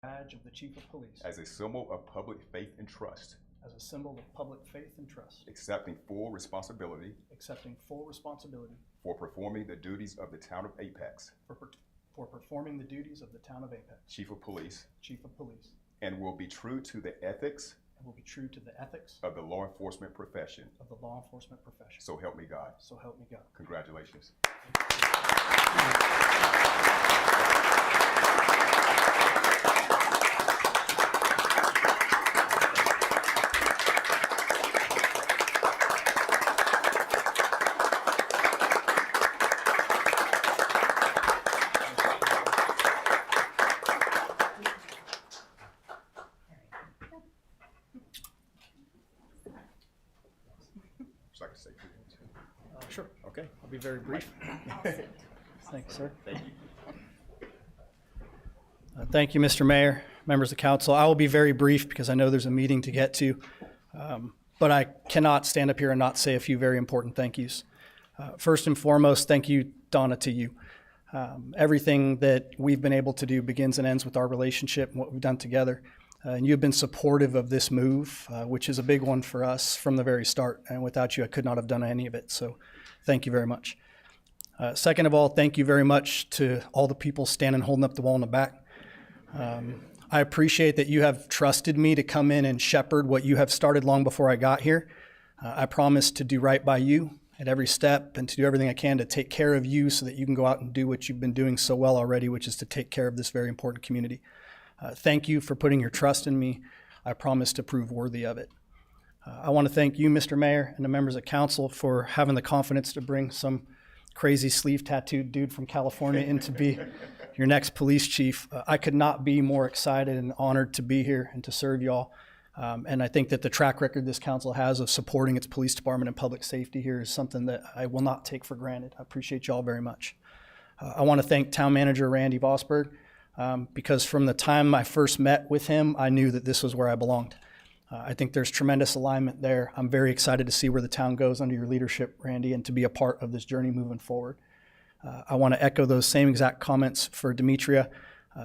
Badge of the Chief of Police as a symbol of public faith and trust, as a symbol of public faith and trust, accepting full responsibility for performing the duties of the town of Apex, for performing the duties of the town of Apex, Chief of Police, and will be true to the ethics of the law enforcement profession. So help me God. So help me God. Congratulations. Sure. Okay. I'll be very brief. Thank you, sir. Thank you. Thank you, Mr. Mayor, members of council. I will be very brief because I know there's a meeting to get to, but I cannot stand up here and not say a few very important thank yous. First and foremost, thank you, Donna, to you. Everything that we've been able to do begins and ends with our relationship and what we've done together. And you've been supportive of this move, which is a big one for us from the very start. And without you, I could not have done any of it. So thank you very much. Second of all, thank you very much to all the people standing holding up the wall in the back. I appreciate that you have trusted me to come in and shepherd what you have started long before I got here. I promise to do right by you at every step and to do everything I can to take care of you so that you can go out and do what you've been doing so well already, which is to take care of this very important community. Thank you for putting your trust in me. I promise to prove worthy of it. I want to thank you, Mr. Mayor, and the members of council for having the confidence to bring some crazy sleeve tattooed dude from California in to be your next police chief. I could not be more excited and honored to be here and to serve y'all. And I think that the track record this council has of supporting its police department and public safety here is something that I will not take for granted. I appreciate y'all very much. I want to thank Town Manager Randy Vosberg. Because from the time I first met with him, I knew that this was where I belonged. I think there's tremendous alignment there. I'm very excited to see where the town goes under your leadership, Randy, and to be a part of this journey moving forward. I want to echo those same exact comments for Demetria.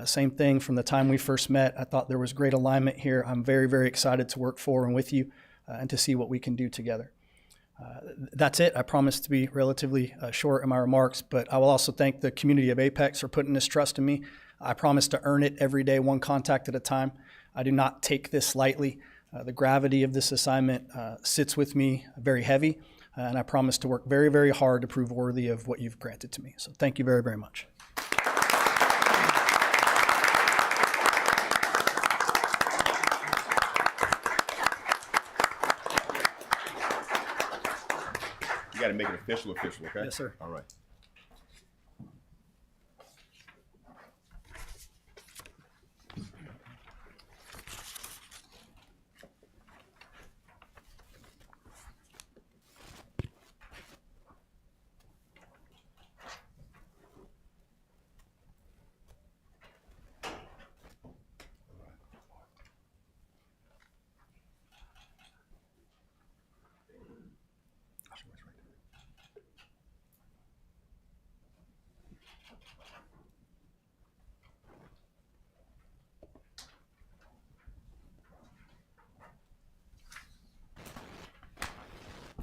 Same thing from the time we first met. I thought there was great alignment here. I'm very, very excited to work for and with you and to see what we can do together. That's it. I promise to be relatively short in my remarks, but I will also thank the community of Apex for putting this trust in me. I promise to earn it every day, one contact at a time. I do not take this lightly. The gravity of this assignment sits with me very heavy, and I promise to work very, very hard to prove worthy of what you've granted to me. So thank you very, very much. You got to make it official, okay? Yes, sir. All right.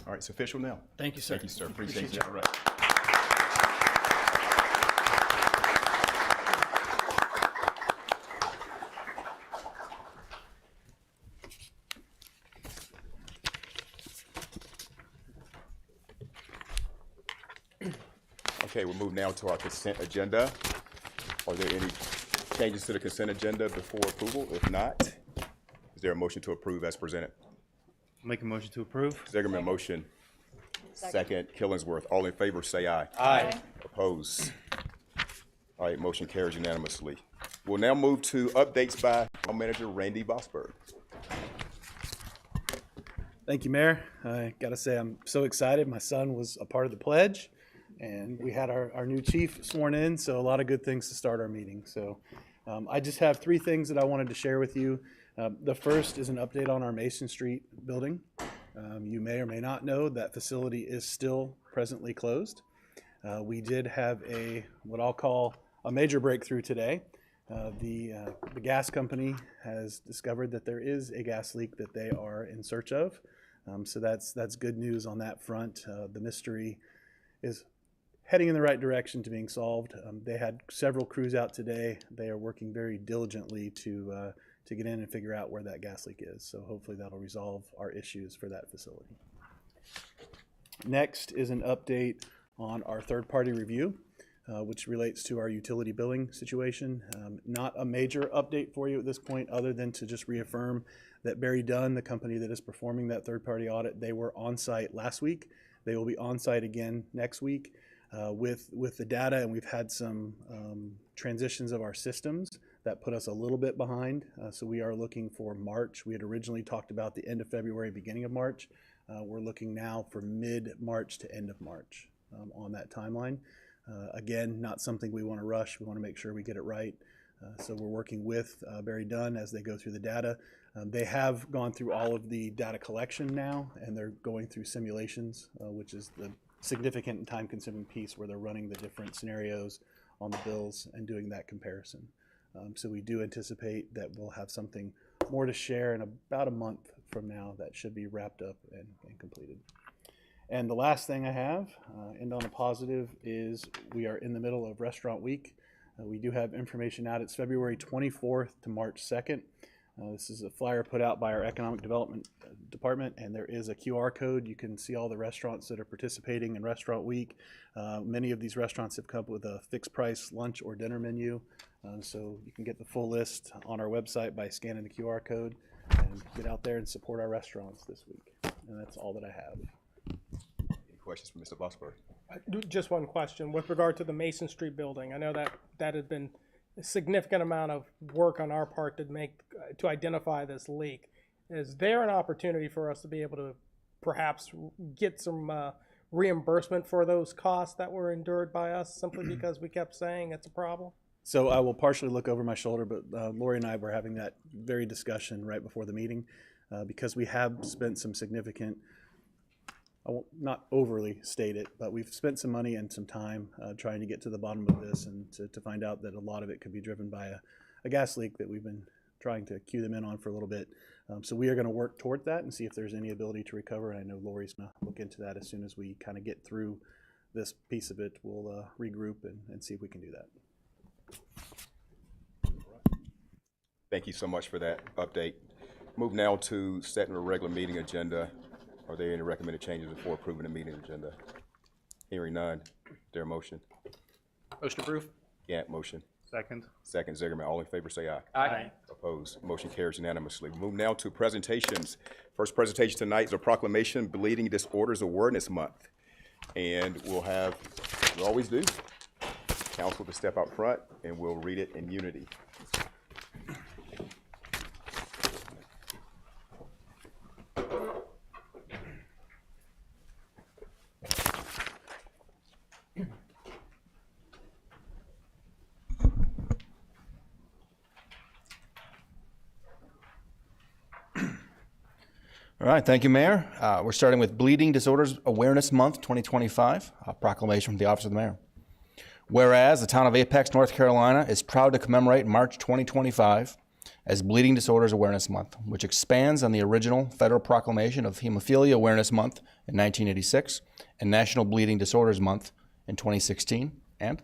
All right, it's official now. Thank you, sir. Thank you, sir. Appreciate you. All right. Okay, we'll move now to our consent agenda. Are there any changes to the consent agenda before approval? If not, is there a motion to approve as presented? Make a motion to approve. Zegerman motion. Second, Killingsworth. All in favor, say aye. Aye. Opposed? All right, motion carries unanimously. We'll now move to updates by Town Manager Randy Vosberg. Thank you, Mayor. I gotta say, I'm so excited. My son was a part of the pledge, and we had our new chief sworn in, so a lot of good things to start our meeting. So I just have three things that I wanted to share with you. The first is an update on our Mason Street building. You may or may not know that facility is still presently closed. We did have what I'll call a major breakthrough today. The gas company has discovered that there is a gas leak that they are in search of. So that's good news on that front. The mystery is heading in the right direction to being solved. They had several crews out today. They are working very diligently to get in and figure out where that gas leak is. So hopefully that'll resolve our issues for that facility. Next is an update on our third-party review, which relates to our utility billing situation. Not a major update for you at this point, other than to just reaffirm that Barry Dunn, the company that is performing that third-party audit, they were on site last week. They will be on site again next week with the data, and we've had some transitions of our systems that put us a little bit behind. So we are looking for March. We had originally talked about the end of February, beginning of March. We're looking now for mid-March to end of March on that timeline. Again, not something we want to rush. We want to make sure we get it right. So we're working with Barry Dunn as they go through the data. They have gone through all of the data collection now, and they're going through simulations, which is the significant and time-consuming piece where they're running the different scenarios on the bills and doing that comparison. So we do anticipate that we'll have something more to share in about a month from now that should be wrapped up and completed. And the last thing I have, end on a positive, is we are in the middle of Restaurant Week. We do have information out. It's February 24th to March 2nd. This is a flyer put out by our Economic Development Department, and there is a QR code. You can see all the restaurants that are participating in Restaurant Week. Many of these restaurants have come up with a fixed price lunch or dinner menu. So you can get the full list on our website by scanning the QR code and get out there and support our restaurants this week. And that's all that I have. Any questions for Mr. Bosberg? Just one question with regard to the Mason Street building. I know that had been a significant amount of work on our part to identify this leak. Is there an opportunity for us to be able to perhaps get some reimbursement for those costs that were endured by us simply because we kept saying it's a problem? So I will partially look over my shoulder, but Lori and I were having that very discussion right before the meeting because we have spent some significant, I won't not overly state it, but we've spent some money and some time trying to get to the bottom of this and to find out that a lot of it could be driven by a gas leak that we've been trying to cue them in on for a little bit. So we are going to work toward that and see if there's any ability to recover. And I know Lori's going to look into that as soon as we kind of get through this piece of it. We'll regroup and see if we can do that. Thank you so much for that update. Move now to setting a regular meeting agenda. Are there any recommended changes before approving the meeting agenda? Hearing none. Is there a motion? Motion approved. Gant motion. Second. Second, Zigerman. All in favor say aye. Aye. Opposed. Motion carries unanimously. Move now to presentations. First presentation tonight is a proclamation, Bleeding Disorders Awareness Month. And we'll have, we always do, council to step out front and we'll read it in unity. All right, thank you, Mayor. We're starting with Bleeding Disorders Awareness Month 2025, a proclamation from the Office of the Mayor. Whereas the town of Apex, North Carolina is proud to commemorate March 2025 as Bleeding Disorders Awareness Month, which expands on the original federal proclamation of Hemophilia Awareness Month in 1986 and National Bleeding Disorders Month in 2016, and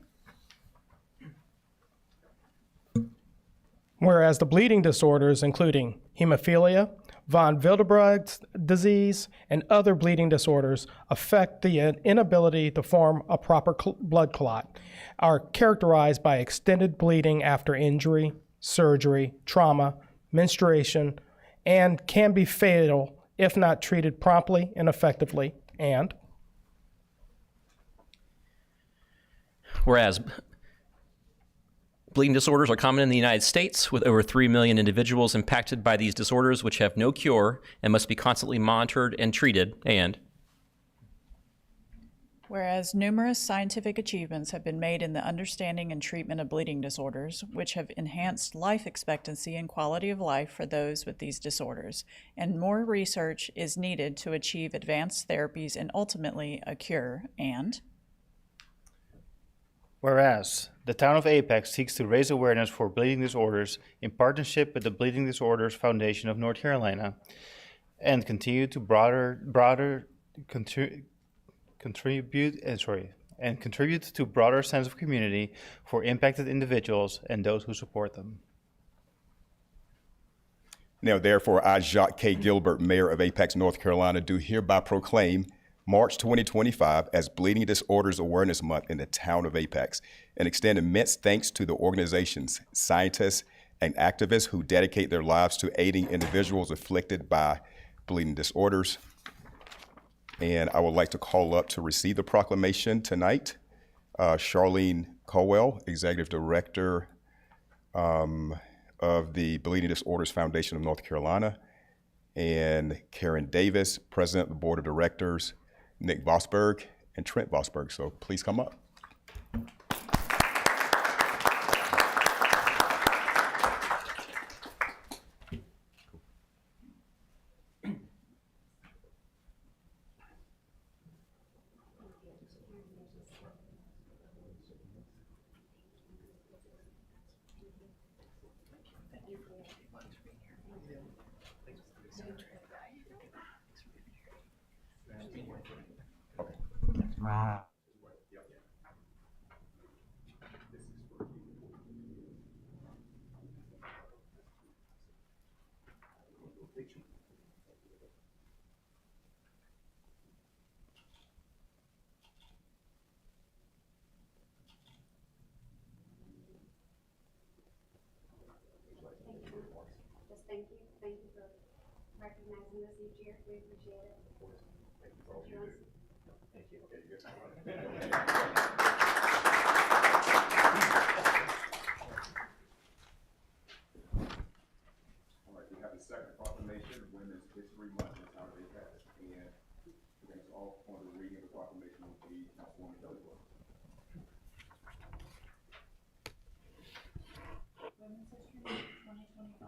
Whereas the bleeding disorders, including hemophilia, von Willebrand's disease, and other bleeding disorders affect the inability to form a proper blood clot, are characterized by extended bleeding after injury, surgery, trauma, menstruation, and can be fatal if not treated promptly and effectively, and Whereas bleeding disorders are common in the United States, with over 3 million individuals impacted by these disorders, which have no cure and must be constantly monitored and treated, and Whereas numerous scientific achievements have been made in the understanding and treatment of bleeding disorders, which have enhanced life expectancy and quality of life for those with these disorders, and more research is needed to achieve advanced therapies and ultimately a cure, and Whereas the town of Apex seeks to raise awareness for bleeding disorders in partnership with the Bleeding Disorders Foundation of North Carolina and continue to contribute to broader sense of community for impacted individuals and those who support them. Now, therefore, I, Jacques K. Gilbert, Mayor of Apex, North Carolina, do hereby proclaim March 2025 as Bleeding Disorders Awareness Month in the town of Apex, and extend immense thanks to the organizations, scientists, and activists who dedicate their lives to aiding individuals afflicted by bleeding disorders. And I would like to call up to receive the proclamation tonight, Charlene Colwell, Executive Director of the Bleeding Disorders Foundation of North Carolina, and Karen Davis, President of the Board of Directors, Nick Vosberg, and Trent Vosberg. So please come up. Thank you for recognizing us each year. We appreciate it. All right, we have the second proclamation of Women's History Month in the town of Apex, and we're going to all on the reading of the proclamation will be Councilwoman Kelly Wood. Women's History Month 2025.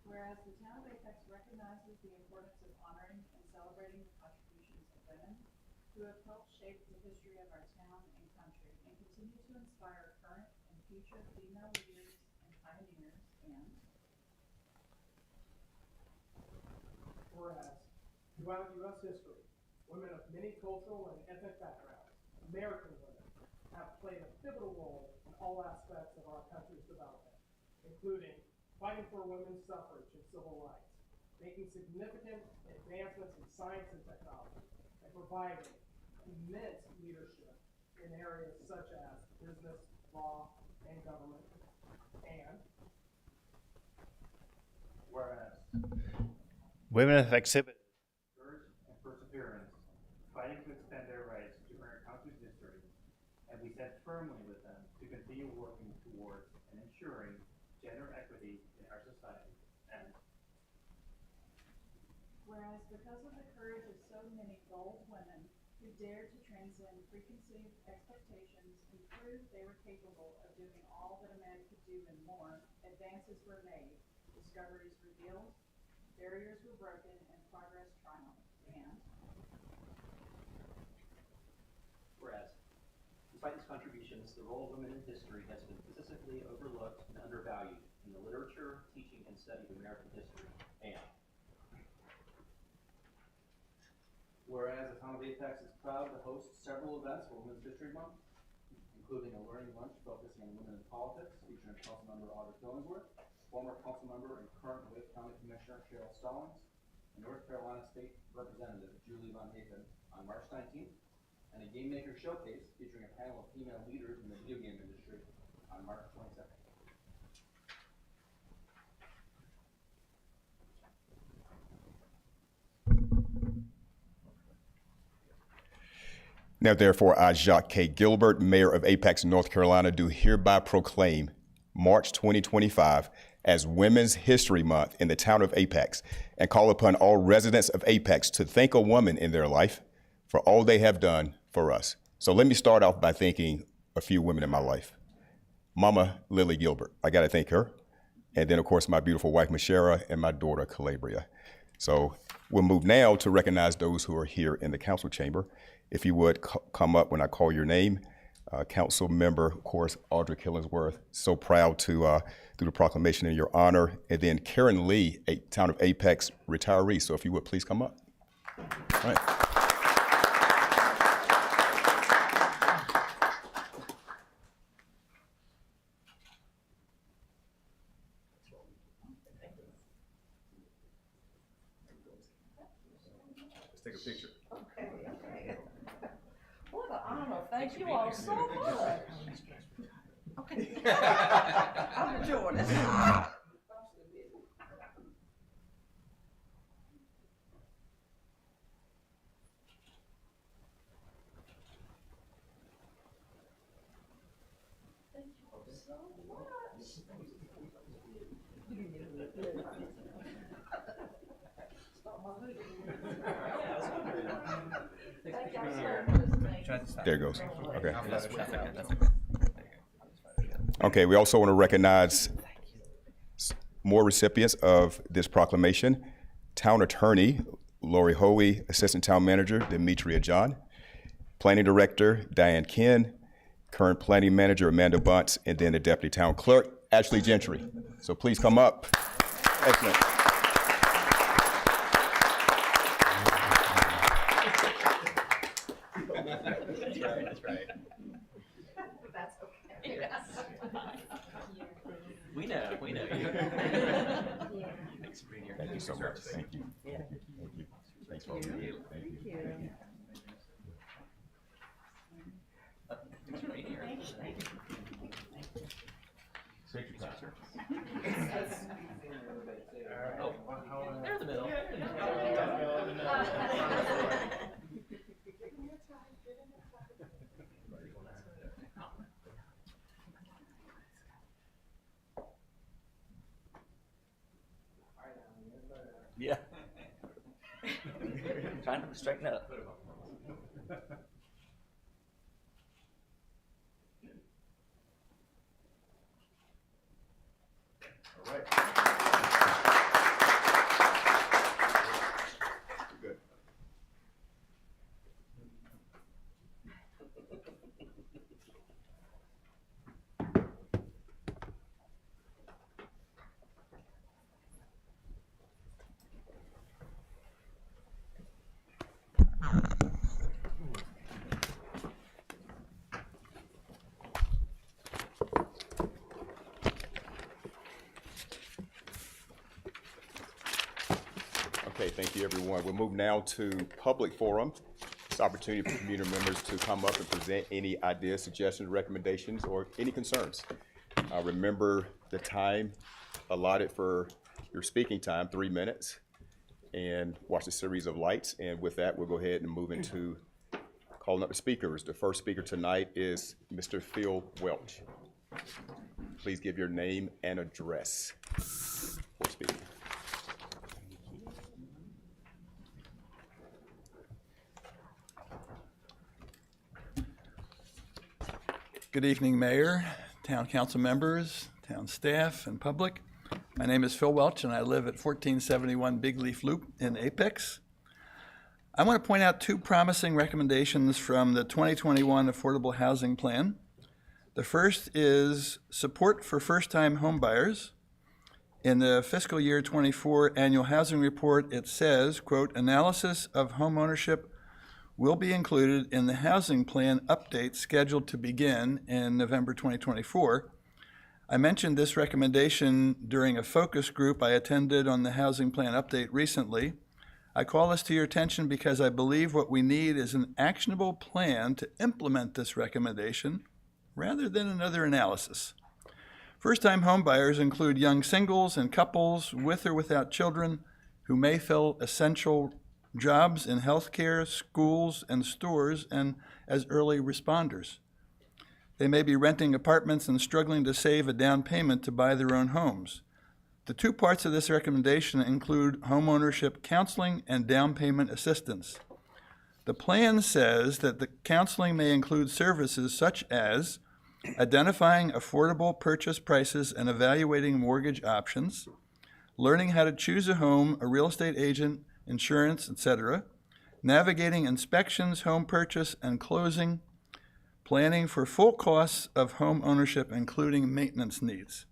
Whereas the town of Apex recognizes the importance of honoring and celebrating the contributions of women who have helped shape the history of our town and country and continue to inspire current and future female leaders and pioneers, and Whereas throughout U.S. history, women of many cultural and ethnic backgrounds, American women, have played a pivotal role in all aspects of our country's development, including fighting for women's suffrage and civil rights, making significant advancements in science and technology, and providing immense leadership in areas such as business, law, and government. And Whereas women have exhibited courage and perseverance, fighting to extend their rights to our country's history, and we stand firmly with them to continue working towards and ensuring gender equity in our society. And whereas because of the courage of so many bold women who dared to transcend preconceived expectations and proved they were capable of doing all that a man could do and more, advances were made, discoveries revealed, barriers were broken, and progress triumphed. And Whereas, despite these contributions, the role of women in history has been consistently overlooked and undervalued in the literature, teaching, and study of American history. And Whereas the town of Apex is proud to host several events for Women's History Month, including a learning lunch focusing on women in politics, featuring Councilmember Audra Killingsworth, former Councilmember and current Wake County Commissioner Cheryl Stallings, and North Carolina State Representative Julie Von Haven on March 19th, and a Game Maker Showcase featuring a panel of female leaders in the video game industry on March 22nd. Now, therefore, I, Jacques K. Gilbert, Mayor of Apex, North Carolina, do hereby proclaim March 2025 as Women's History Month in the town of Apex, and call upon all residents of Apex to thank a woman in their life for all they have done for us. So let me start off by thanking a few women in my life. Mama Lily Gilbert, I gotta thank her. And then, of course, my beautiful wife, Mashera, and my daughter, Calabria. So we'll move now to recognize those who are here in the council chamber. If you would come up when I call your name. Council Member, of course, Audrey Killingsworth. So proud to do the proclamation in your honor. And then Karen Lee, a Town of Apex retiree. So if you would please come up. All right. Let's take a picture. What an honor. Thank you all so much. Okay. I'm enjoying this. Thank you all so much. Thank you so much. There it goes. Okay. Okay, we also want to recognize more recipients of this proclamation. Town Attorney Lori Hoey, Assistant Town Manager Demetria John, Planning Director Diane Ken, current Planning Manager Amanda Bunce, and then the Deputy Town Clerk Ashley Gentry. So please come up. Excellent. That's right. That's okay. We know. Thanks for being here. Thank you so much. Thank you. Thank you. Thanks for all you do. Thank you. Thanks for being here. Take your time, sir. Oh, they're in the middle. Yeah. Trying to straighten up. All right. Good. Okay, thank you, everyone. We'll move now to public forum. It's an opportunity for community members to come up and present any ideas, suggestions, recommendations, or any concerns. Remember the time allotted for your speaking time, 3 minutes, and watch a series of lights. And with that, we'll go ahead and move into calling up the speakers. The first speaker tonight is Mr. Phil Welch. Please give your name and address for speaking. Good evening, Mayor, Town Council members, town staff, and public. My name is Phil Welch, and I live at 1471 Big Leaf Loop in Apex. I want to point out two promising recommendations from the 2021 Affordable Housing Plan. The first is support for first-time homebuyers. In the fiscal year 24 annual housing report, it says, quote, analysis of homeownership will be included in the housing plan update scheduled to begin in November 2024. I mentioned this recommendation during a focus group I attended on the housing plan update recently. I call this to your attention because I believe what we need is an actionable plan to implement this recommendation rather than another analysis. First-time homebuyers include young singles and couples with or without children who may fill essential jobs in healthcare, schools, and stores, and as early responders. They may be renting apartments and struggling to save a down payment to buy their own homes. The two parts of this recommendation include homeownership counseling and down payment assistance. The plan says that the counseling may include services such as identifying affordable purchase prices and evaluating mortgage options, learning how to choose a home, a real estate agent, insurance, etc., navigating inspections, home purchase, and closing, planning for full costs of home ownership, including maintenance needs.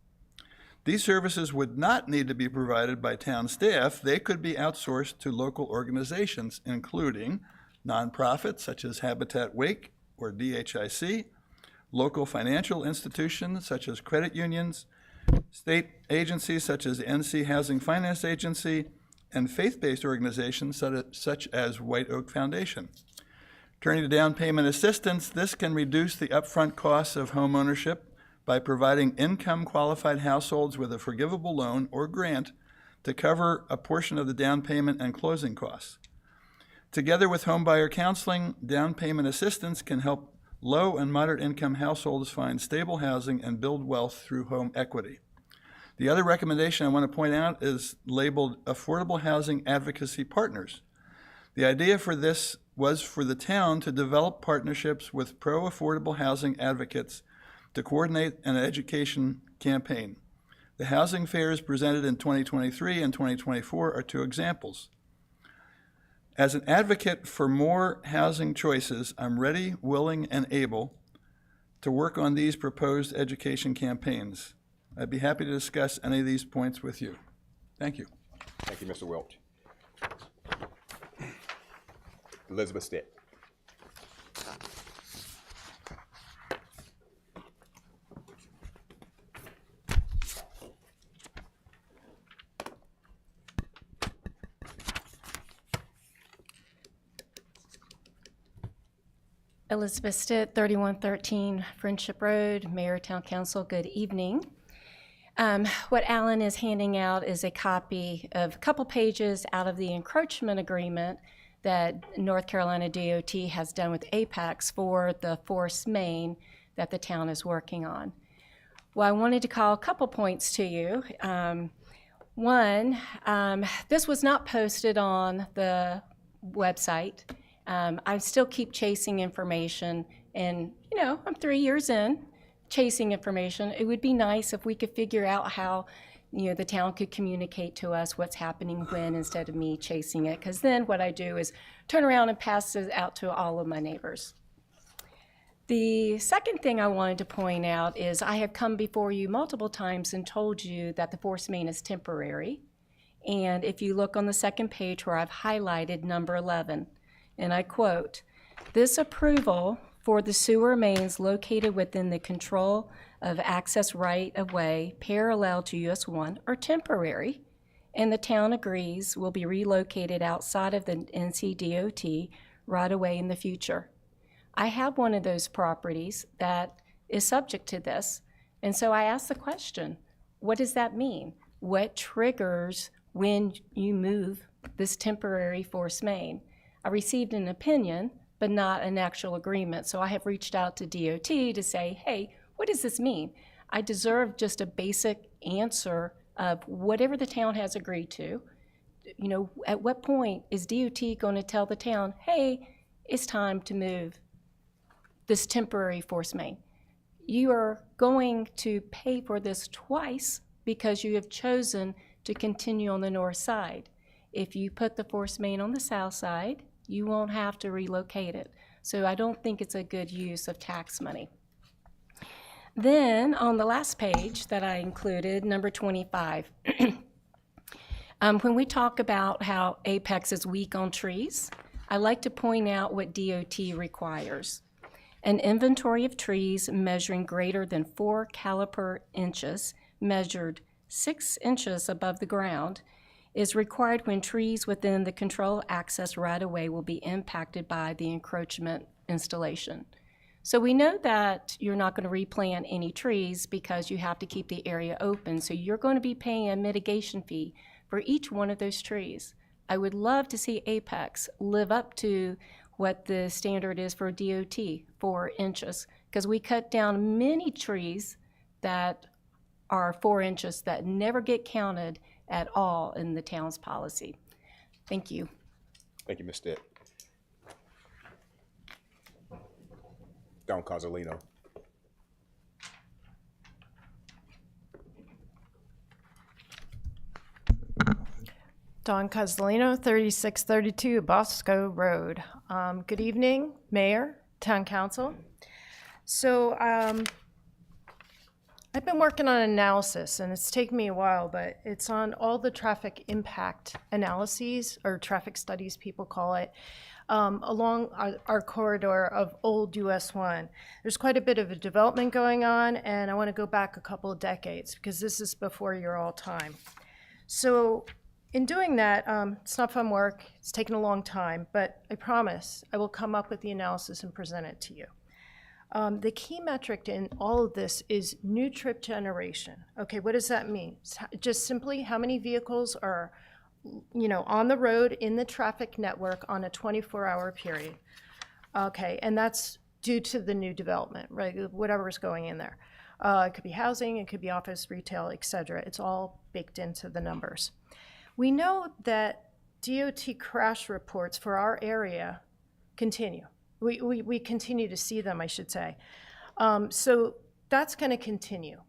These services would not need to be provided by town staff. They could be outsourced to local organizations, including nonprofits such as Habitat Wake or DHIC, local financial institutions such as credit unions, state agencies such as the NC Housing Finance Agency, and faith-based organizations such as White Oak Foundation. Turning to down payment assistance, this can reduce the upfront costs of home ownership by providing income-qualified households with a forgivable loan or grant to cover a portion of the down payment and closing costs. Together with homebuyer counseling, down payment assistance can help low and moderate income households find stable housing and build wealth through home equity. The other recommendation I want to point out is labeled Affordable Housing Advocacy Partners. The idea for this was for the town to develop partnerships with pro-affordable housing advocates to coordinate an education campaign. The housing fairs presented in 2023 and 2024 are two examples. As an advocate for more housing choices, I'm ready, willing, and able to work on these proposed education campaigns. I'd be happy to discuss any of these points with you. Thank you. Thank you, Mr. Welch. Elizabeth Stitt. Elizabeth Stitt, 3113 Friendship Road, Mayor, Town Council, good evening. What Alan is handing out is a copy of a couple pages out of the encroachment agreement that North Carolina DOT has done with Apex for the force main that the town is working on. Well, I wanted to call a couple points to you. One, this was not posted on the website. I still keep chasing information, and I'm 3 years in chasing information. It would be nice if we could figure out how the town could communicate to us what's happening when, instead of me chasing it, because then what I do is turn around and pass it out to all of my neighbors. The second thing I wanted to point out is I have come before you multiple times and told you that the force main is temporary. And if you look on the second page where I've highlighted number 11, and I quote, "This approval for the sewer mains located within the control of access right-of-way parallel to US 1 are temporary, and the town agrees will be relocated outside of the NCDOT right-of-way in the future." I have one of those properties that is subject to this, and so I asked the question, what does that mean? What triggers when you move this temporary force main? I received an opinion, but not an actual agreement. So I have reached out to DOT to say, hey, what does this mean? I deserve just a basic answer of whatever the town has agreed to. At what point is DOT going to tell the town, hey, it's time to move this temporary force main? You are going to pay for this twice because you have chosen to continue on the north side. If you put the force main on the south side, you won't have to relocate it. So I don't think it's a good use of tax money. Then on the last page that I included, number 25, when we talk about how Apex is weak on trees, I like to point out what DOT requires. An inventory of trees measuring greater than 4 caliper inches, measured 6 inches above the ground, is required when trees within the control access right-of-way will be impacted by the encroachment installation. So we know that you're not going to replant any trees because you have to keep the area open, so you're going to be paying a mitigation fee for each one of those trees. I would love to see Apex live up to what the standard is for DOT, 4 inches, because we cut down many trees that are 4 inches that never get counted at all in the town's policy. Thank you. Thank you, Ms. Stitt. Don Cozzolino. Dawn Cozzolino, 3632 Bosco Road. Good evening, Mayor, Town Council. So I've been working on analysis, and it's taken me a while, but it's on all the traffic impact analyses, or traffic studies, people call it, along our corridor of old US 1. There's quite a bit of a development going on, and I want to go back a couple of decades, because this is before your all time. So in doing that, it's not fun work. It's taken a long time, but I promise I will come up with the analysis and present it to you. The key metric in all of this is new trip generation. Okay, what does that mean? It's just simply how many vehicles are, on the road in the traffic network on a 24-hour period. Okay, and that's due to the new development, right? Whatever's going in there. It could be housing, it could be office, retail, et cetera. It's all baked into the numbers. We know that DOT crash reports for our area continue. We continue to see them, I should say. So that's going to continue.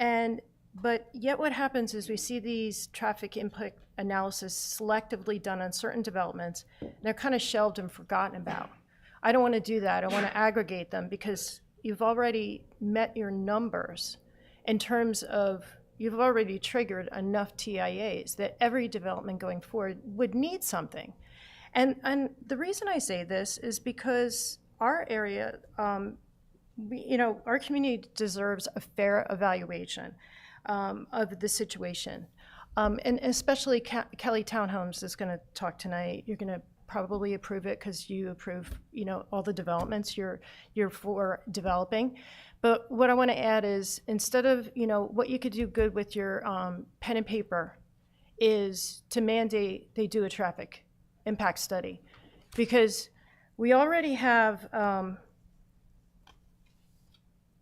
But yet what happens is we see these traffic impact analysis selectively done on certain developments, and they're kind of shelved and forgotten about. I don't want to do that. I want to aggregate them because you've already met your numbers in terms of you've already triggered enough TIAs that every development going forward would need something. And the reason I say this is because our area, our community deserves a fair evaluation of the situation. And especially Kelly Townhomes is going to talk tonight. You're going to probably approve it because you approve, all the developments you're for developing. But what I want to add is instead of, what you could do good with your pen and paper is to mandate they do a traffic impact study, because we already have the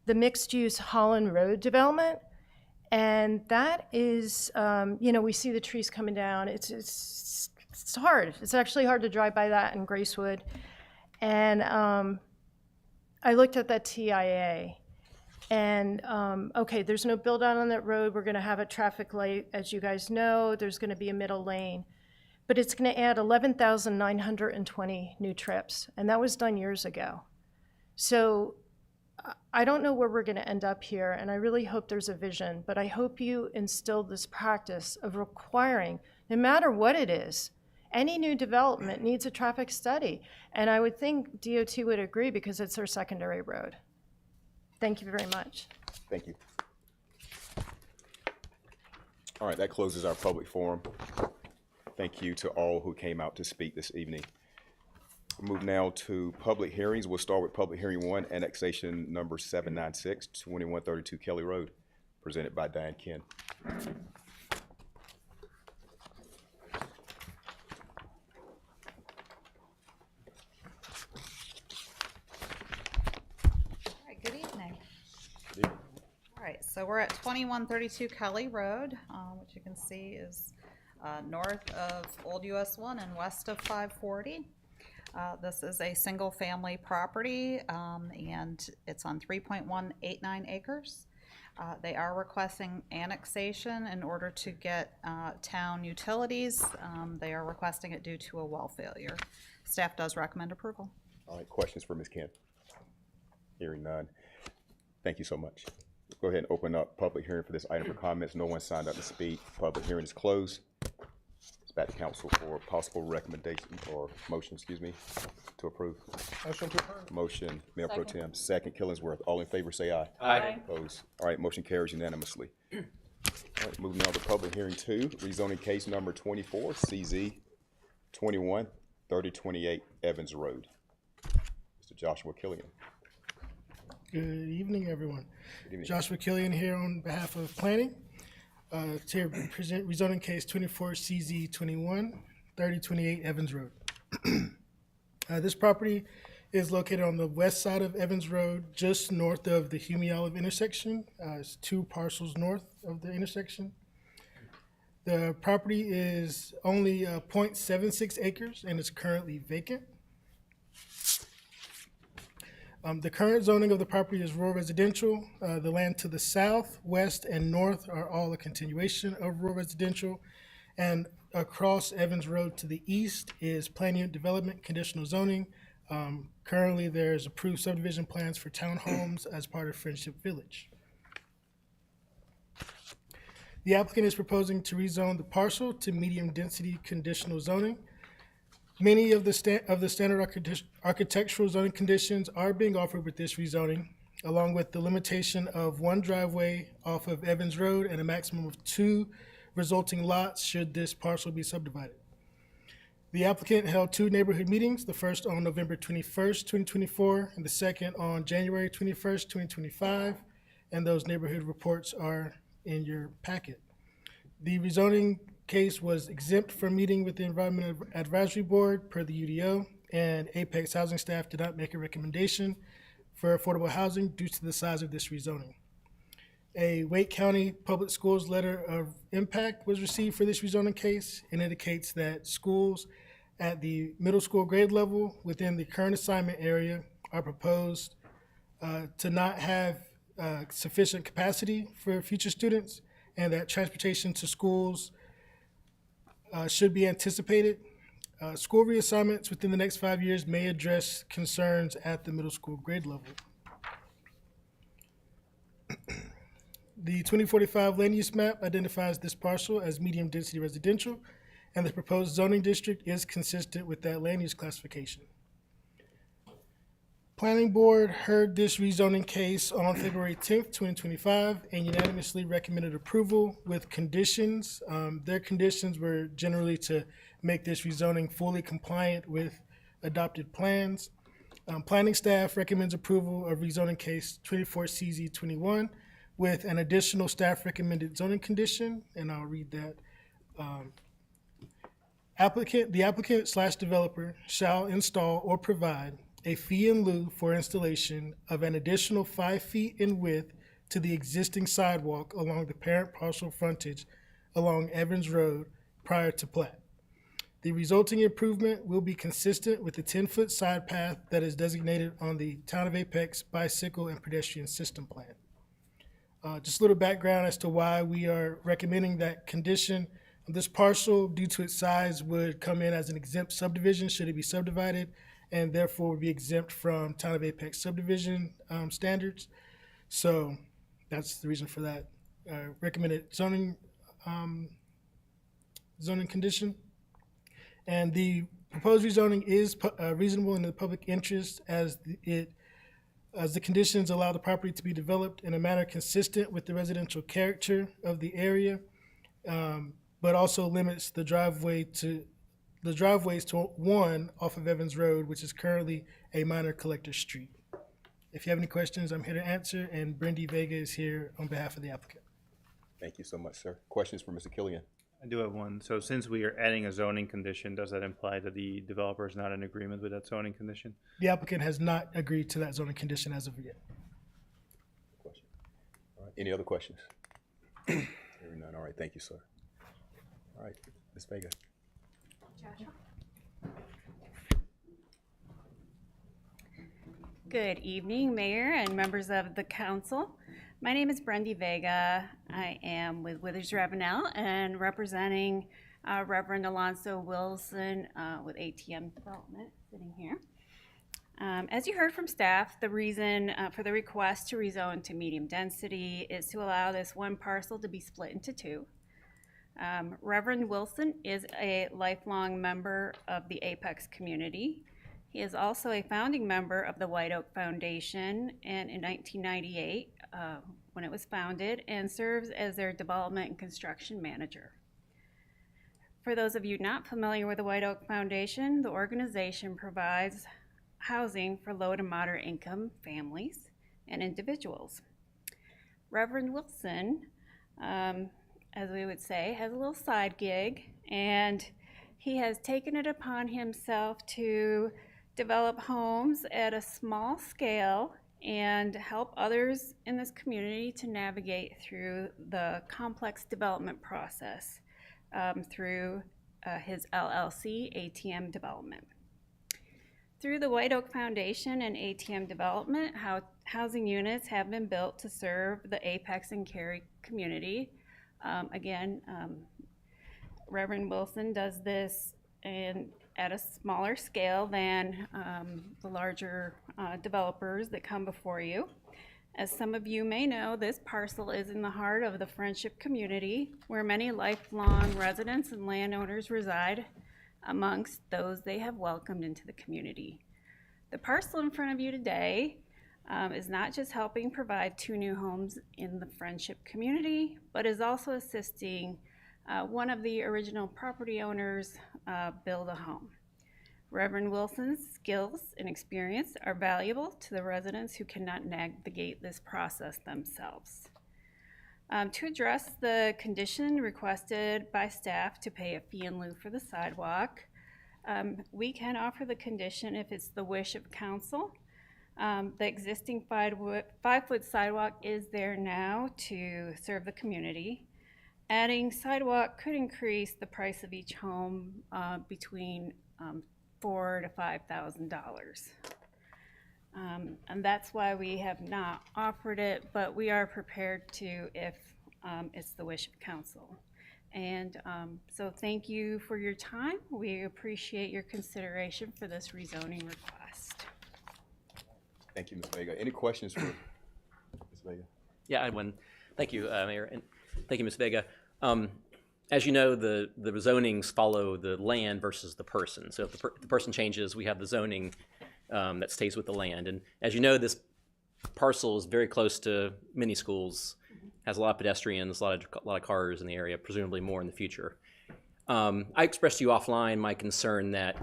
mixed-use Holland Road development, and that is, we see the trees coming down. It's hard. It's actually hard to drive by that in Gracewood. And I looked at that TIA, and okay, there's no build out on that road. We're going to have a traffic light, as you guys know. There's going to be a middle lane. But it's going to add 11,920 new trips, and that was done years ago. So I don't know where we're going to end up here, and I really hope there's a vision, but I hope you instill this practice of requiring, no matter what it is, any new development needs a traffic study. And I would think DOT would agree because it's their secondary road. Thank you very much. Thank you. All right, that closes our public forum. Thank you to all who came out to speak this evening. We'll move now to public hearings. We'll start with public hearing 1, annexation number 796, 2132 Kelly Road, presented by Diane Ken. All right, good evening. Good evening. All right, so we're at 2132 Kelly Road, which you can see is north of Old US 1 and west of 540. This is a single-family property, and it's on 3.189 acres. They are requesting annexation in order to get town utilities. They are requesting it due to a well failure. Staff does recommend approval. All right, questions for Ms. Ken? Hearing none. Thank you so much. Go ahead and open up public hearing for this item for comments. No one signed up to speak. Public hearing is closed. It's back to council for possible recommendation or motion, to approve. Motion to approve. Motion, Mayor Pro Tem. Second, Killingsworth. All in favor, say aye. Aye. Opposed? All right, motion carries unanimously. All right, moving on to public hearing 2, rezoning case number 24, CZ 21 3028 Evans Road. Mr. Joshua Killian. Good evening, everyone. Good evening. Joshua Killian here on behalf of planning. To present rezoning case 24 CZ 21 3028 Evans Road. This property is located on the west side of Evans Road, just north of the Hume Olive intersection. It's 2 parcels north of the intersection. The property is only 0.76 acres and is currently vacant. The current zoning of the property is rural residential. The land to the south, west, and north are all a continuation of rural residential. And across Evans Road to the east is planned unit development, conditional zoning, Currently, there's approved subdivision plans for townhomes as part of Friendship Village. The applicant is proposing to rezone the parcel to medium-density conditional zoning. Many of the standard architectural zoning conditions are being offered with this rezoning, along with the limitation of one driveway off of Evans Road and a maximum of 2 resulting lots should this parcel be subdivided. The applicant held 2 neighborhood meetings, the first on November 21st, 2024, and the second on January 21st, 2025, and those neighborhood reports are in your packet. The rezoning case was exempt from meeting with the Environmental Advisory Board per the UDO, and Apex housing staff did not make a recommendation for affordable housing due to the size of this rezoning. A Wake County Public Schools letter of impact was received for this rezoning case and indicates that schools at the middle school grade level within the current assignment area are proposed to not have sufficient capacity for future students, and that transportation to schools should be anticipated. School reassignments within the next 5 years may address concerns at the middle school grade level. The 2045 land use map identifies this parcel as medium density residential, and the proposed zoning district is consistent with that land use classification. Planning Board heard this rezoning case on February 10th, 2025, and unanimously recommended approval with conditions. Their conditions were generally to make this rezoning fully compliant with adopted plans. Planning staff recommends approval of rezoning case 24CZ21 with an additional staff recommended zoning condition, and I'll read that. The applicant/developer shall install or provide a fee in lieu for installation of an additional 5 feet in width to the existing sidewalk along the parent parcel frontage along Evans Road prior to plat. The resulting improvement will be consistent with the 10-foot side path that is designated on the Town of Apex Bicycle and Pedestrian System Plan. Just a little background as to why we are recommending that condition. This parcel, due to its size, would come in as an exempt subdivision should it be subdivided, and therefore would be exempt from Town of Apex subdivision standards. So that's the reason for that recommended zoning condition. And the proposed rezoning is reasonable in the public interest as the conditions allow the property to be developed in a manner consistent with the residential character of the area, but also limits the driveways to one off of Evans Road, which is currently a minor collector street. If you have any questions, I'm here to answer, and Brendy Vega is here on behalf of the applicant. Thank you so much, sir. Questions for Mr. Killian? I do have one. So since we are adding a zoning condition, does that imply that the developer is not in agreement with that zoning condition? The applicant has not agreed to that zoning condition as of yet. Question. All right. Any other questions? Hearing none. All right. Thank you, sir. All right. Ms. Vega. Good evening, Mayor and members of the council. My name is Brendy Vega. I am with Withers Ravenel and representing Reverend Alonso Wilson with ATM Development, sitting here. As you heard from staff, the reason for the request to rezone to medium density is to allow this one parcel to be split into 2. Reverend Wilson is a lifelong member of the Apex community. He is also a founding member of the White Oak Foundation, and in 1998, when it was founded, and serves as their development and construction manager. For those of you not familiar with the White Oak Foundation, the organization provides housing for low to moderate income families and individuals. Reverend Wilson, as we would say, has a little side gig, and he has taken it upon himself to develop homes at a small scale and help others in this community to navigate through the complex development process through his LLC, ATM Development. Through the White Oak Foundation and ATM Development, housing units have been built to serve the Apex and Cary community. Reverend Wilson does this and at a smaller scale than the larger developers that come before you. As some of you may know, this parcel is in the heart of the Friendship community, where many lifelong residents and landowners reside, amongst those they have welcomed into the community. The parcel in front of you today is not just helping provide 2 new homes in the Friendship community, but is also assisting one of the original property owners build a home. Reverend Wilson's skills and experience are valuable to the residents who cannot navigate this process themselves. To address the condition requested by staff to pay a fee in lieu for the sidewalk, we can offer the condition if it's the wish of council. The existing 5-foot sidewalk is there now to serve the community. Adding sidewalk could increase the price of each home between $4,000 to $5,000. And that's why we have not offered it, but we are prepared to if it's the wish of council. And so thank you for your time. We appreciate your consideration for this rezoning request. Thank you, Ms. Vega. Any questions for Ms. Vega? Yeah, I had one. Thank you, Mayor, and thank you, Ms. Vega. As you know, the zonings follow the land versus the person. So if the person changes, we have the zoning that stays with the land. And as you know, this parcel is very close to many schools, has a lot of pedestrians, a lot of cars in the area, presumably more in the future. I expressed to you offline my concern that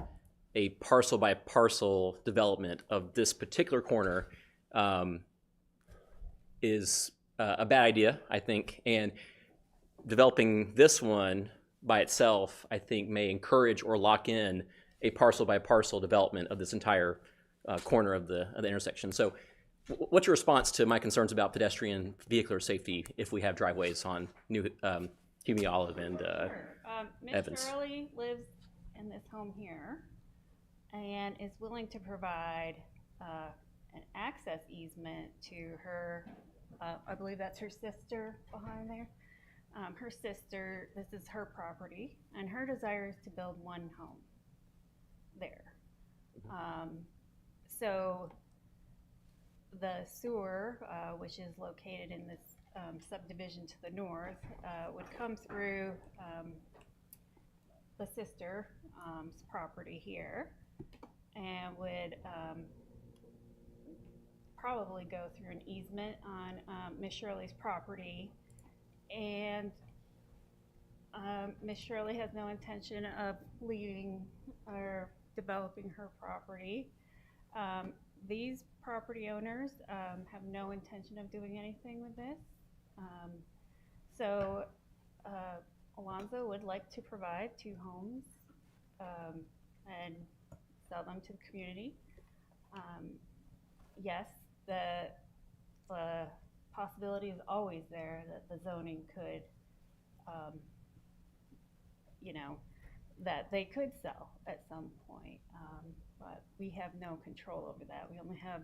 a parcel by parcel development of this particular corner is a bad idea, I think, and developing this one by itself, I think, may encourage or lock in a parcel by parcel development of this entire corner of the intersection. So what's your response to my concerns about pedestrian vehicular safety if we have driveways on New Hume Olive and Evans? Ms. Shirley lives in this home here and is willing to provide an access easement to her, I believe that's her sister behind there. Her sister, this is her property, and her desire is to build one home there. So the sewer, which is located in this subdivision to the north, would come through the sister's property here and would probably go through an easement on Ms. Shirley's property. And Ms. Shirley has no intention of leaving or developing her property. These property owners have no intention of doing anything with this. So Alonzo would like to provide 2 homes and sell them to the community. Yes, the possibility is always there that the zoning could, that they could sell at some point, but we have no control over that. We only have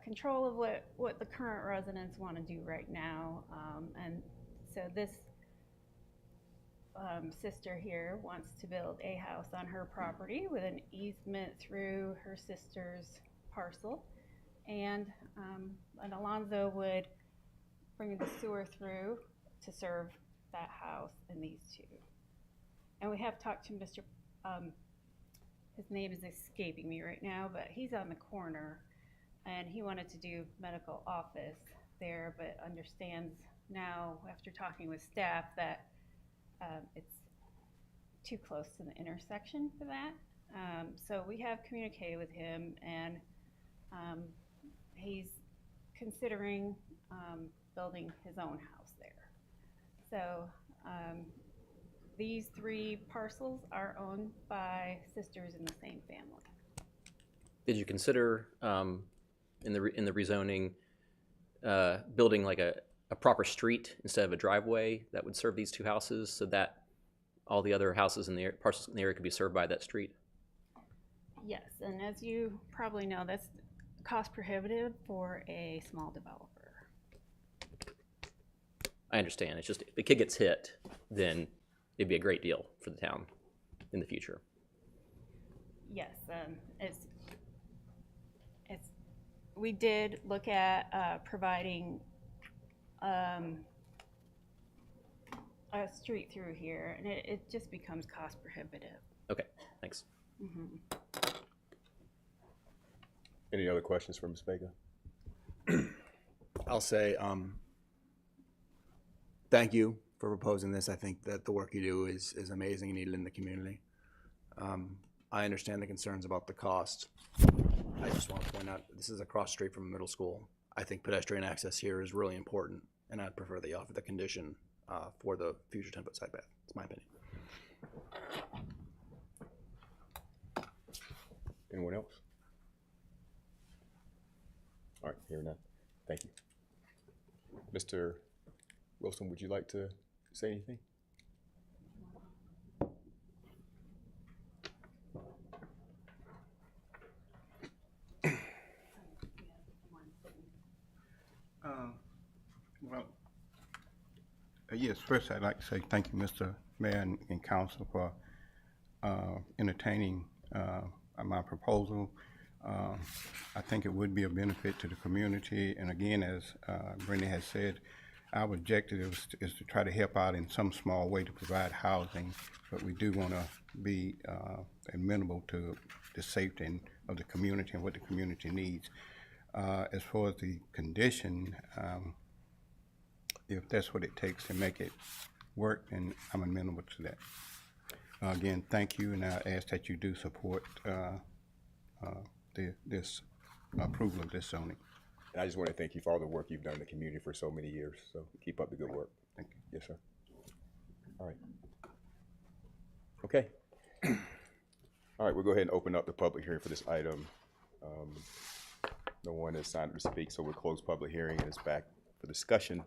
control of what the current residents want to do right now, and so this sister here wants to build a house on her property with an easement through her sister's parcel. And Alonzo would bring the sewer through to serve that house and these 2. And we have talked to Mr. His name is escaping me right now, but he's on the corner, and he wanted to do medical office there, but understands now, after talking with staff, that it's too close to the intersection for that. So we have communicated with him, and he's considering building his own house there. So these 3 parcels are owned by sisters in the same family. Did you consider in the rezoning building like a proper street instead of a driveway that would serve these 2 houses, so that all the other houses in the parcels in the area could be served by that street? Yes, and as you probably know, that's cost prohibitive for a small developer. I understand. It's just if the kid gets hit, then it'd be a great deal for the town in the future. Yes, we did look at providing a street through here, and it just becomes cost prohibitive. Okay, thanks. Any other questions for Ms. Vega? I'll say thank you for proposing this. I think that the work you do is amazing and needed in the community. I understand the concerns about the cost. I just want to point out, this is across the street from a middle school. I think pedestrian access here is really important, and I'd prefer they offer the condition for the future 10-foot side path. It's my opinion. Anyone else? All right, hearing none. Thank you. Mr. Wilson, would you like to say anything? Yes, first I'd like to say thank you, Mr. Mayor and Council, for entertaining my proposal. I think it would be a benefit to the community, and again, as Brenda has said, our objective is to try to help out in some small way to provide housing, but we do want to be amenable to the safety of the community and what the community needs. As far as the condition, if that's what it takes to make it work, then I'm amenable to that. Again, thank you, and I ask that you do support this approval of this zoning. And I just want to thank you for all the work you've done in the community for so many years. So keep up the good work. Thank you. Yes, sir. All right. Okay. All right, we'll go ahead and open up the public hearing for this item. No one has signed up to speak, so we'll close public hearing and it's back for discussion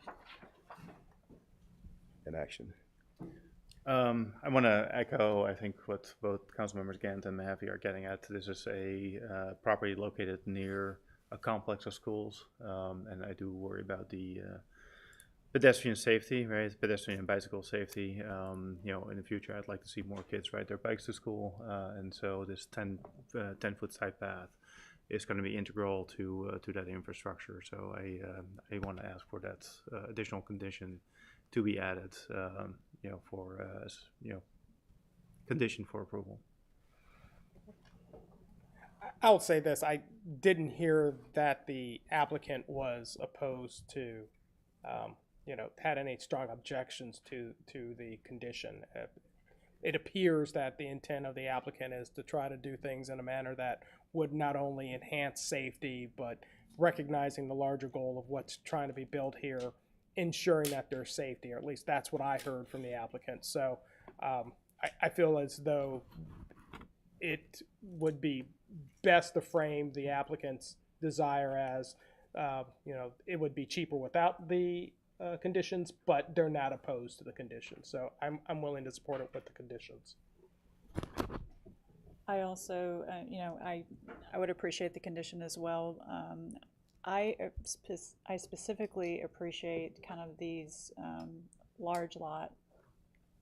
and action. I want to echo, I think, what both Councilmembers Gant and Mahaffey are getting at. This is a property located near a complex of schools, and I do worry about the pedestrian safety, right? Pedestrian and bicycle safety. You know, in the future, I'd like to see more kids ride their bikes to school, and so this 10-foot side path is going to be integral to that infrastructure. So I want to ask for that additional condition to be added, you know, for you know, condition for approval. I'll say this, I didn't hear that the applicant was opposed to, you know, had any strong objections to the condition. It appears that the intent of the applicant is to try to do things in a manner that would not only enhance safety, but recognizing the larger goal of what's trying to be built here, ensuring that there's safety, or at least that's what I heard from the applicant. So I feel as though it would be best to frame the applicant's desire as, you know, it would be cheaper without the conditions, but they're not opposed to the conditions. So I'm willing to support it with the conditions. I also, you know, I would appreciate the condition as well. I specifically appreciate kind of these large lot,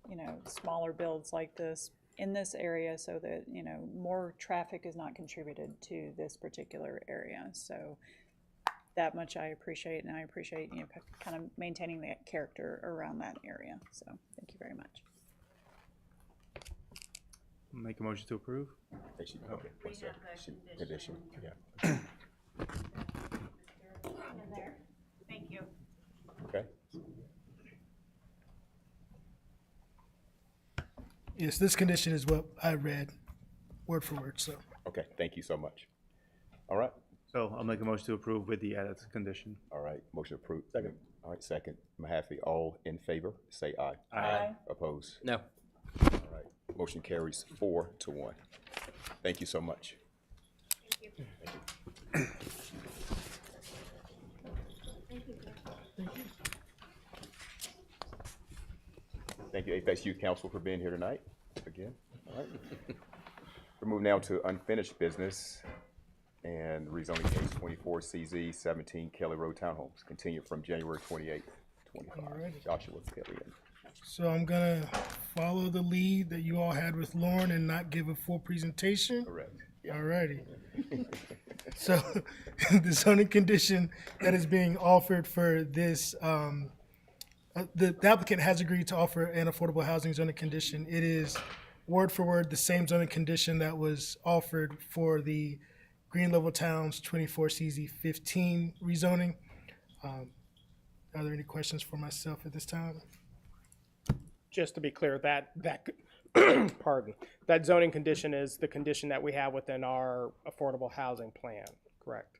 you know, smaller builds like this in this area, so that, you know, more traffic is not contributed to this particular area. So that much I appreciate, and I appreciate, you know, kind of maintaining that character around that area. So thank you very much. Make a motion to approve. Okay, one second. Condition, yeah. Thank you. Okay. Yes, this condition is what I read, word for word, so. Okay, thank you so much. All right. So I'll make a motion to approve with the added condition. All right, motion approved. Second. All right, second. Mahaffey, all in favor, say aye. Aye. Opposed? No. All right, motion carries 4-1. Thank you so much. Thank you. Thank you, Apex Youth Council, for being here tonight again. All right. We're moving now to unfinished business and rezoning case 24CZ 17 Kelly Road Townhomes, continued from January 28th, 25. Alrighty. Joshua Kelly. So I'm gonna follow the lead that you all had with Lauren and not give a full presentation? Correct. All righty. So the zoning condition that is being offered for this, the applicant has agreed to offer an affordable housing zoning condition. It is word for word the same zoning condition that was offered for the Green Level Towns 24 CZ 15 rezoning. Are there any questions for myself at this time? Just to be clear, that pardon, that zoning condition is the condition that we have within our affordable housing plan, correct?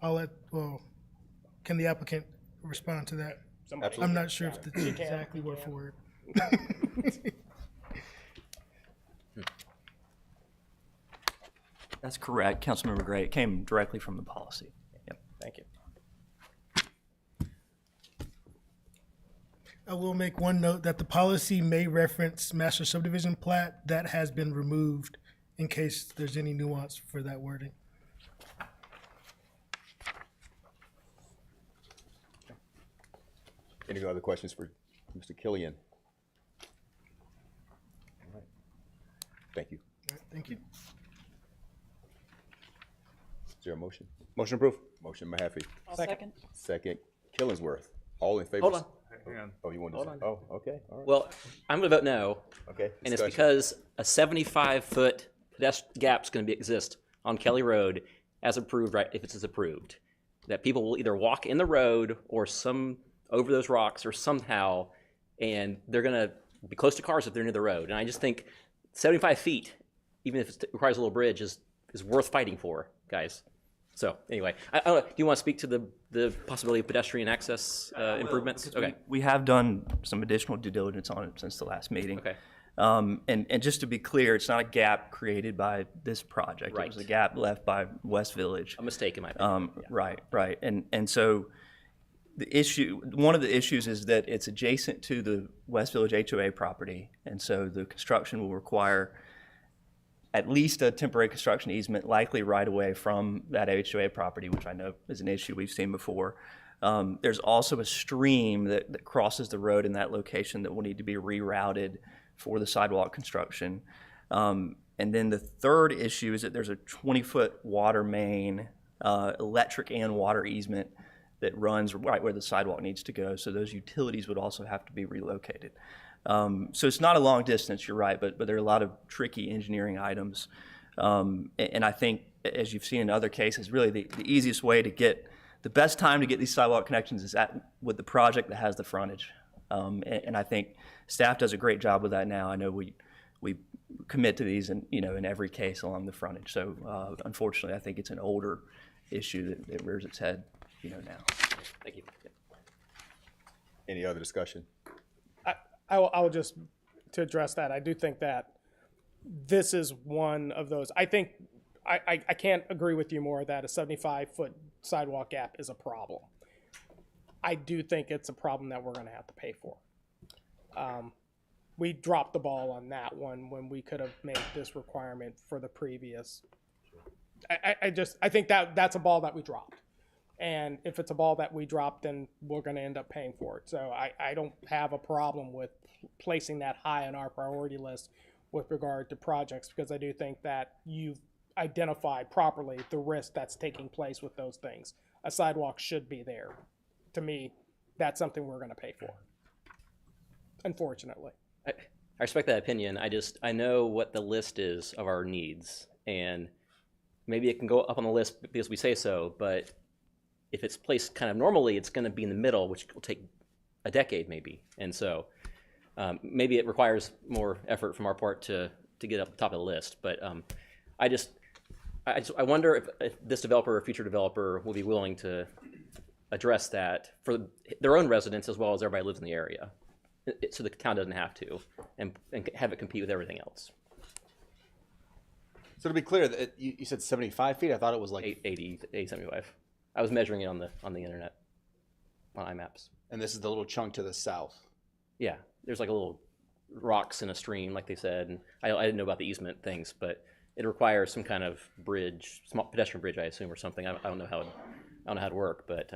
Can the applicant respond to that? Somebody- I'm not sure if it's She can. exactly word for word. That's correct, Councilmember Gray. It came directly from the policy. Yep. Thank you. I will make one note that the policy may reference master subdivision plat. That has been removed in case there's any nuance for that wording. Any other questions for Mr. Killian? All right. Thank you. All right, thank you. Is there a motion? Motion approved. Motion Mahaffey. Second. Second, Killingsworth. All in favor? Hold on. Oh, you want to Hold say? on. Oh, okay, all right. Well, I'm going to vote no. Okay. And it's discussion. because a 75-foot gap's going to exist on Kelly Road as approved, right, if it's approved. That people will either walk in the road or over those rocks or somehow, and they're going to be close to cars if they're near the road. And I just think 75 feet, even if it requires a little bridge, is worth fighting for, guys. So anyway, I don't know, do you want to speak to the possibility of pedestrian access improvements? Okay. We have done some additional due diligence on it since the last meeting. Okay. And just to be clear, it's not a gap created by this project. Right. It was a gap left by West Village. A mistake in my opinion. Yeah. Right. And so one of the issues is that it's adjacent to the West Village HOA property. And so the construction will require at least a temporary construction easement, likely right away from that HOA property, which I know is an issue we've seen before. There's also a stream that crosses the road in that location that will need to be rerouted for the sidewalk construction. And then the third issue is that there's a 20-foot water main, electric and water easement that runs right where the sidewalk needs to go. So those utilities would also have to be relocated. So it's not a long distance, you're right, but there are a lot of tricky engineering items. And I think, as you've seen in other cases, really the easiest way to get, the best time to get these sidewalk connections is with the project that has the frontage. And I think staff does a great job with that now. I know we commit to these in every case along the frontage. So unfortunately, I think it's an older issue that rears its head now. Thank you. Any other discussion? I will just, to address that, I do think that this is one of those, I think, I can't agree with you more that a 75-foot sidewalk gap is a problem. I do think it's a problem that we're going to have to pay for. We dropped the ball on that one when we could have made this requirement for the previous. I think that's a ball that we dropped. And if it's a ball that we drop, then we're going to end up paying for it. So I don't have a problem with placing that high on our priority list with regard to projects, because I do think that you've identified properly the risk that's taking place with those things. A sidewalk should be there. To me, that's something we're going to pay for, unfortunately. I respect that opinion. I know what the list is of our needs, and maybe it can go up on the list because we say so, but if it's placed kind of normally, it's going to be in the middle, which will take a decade maybe. And so maybe it requires more effort from our part to get up the top of the list. But I wonder if this developer or future developer will be willing to address that for their own residents as well as everybody who lives in the area, so the town doesn't have to, and have it compete with everything else. So to be clear, you said 75 feet? I thought it was like 80, 75. I was measuring it on the internet, on iMaps. And this is the little chunk to the south. Yeah, there's like a little rocks in a stream, like they said, and I didn't know about the easement things, but it requires some kind of bridge, small pedestrian bridge, I assume, or something. I don't know how it'd work, but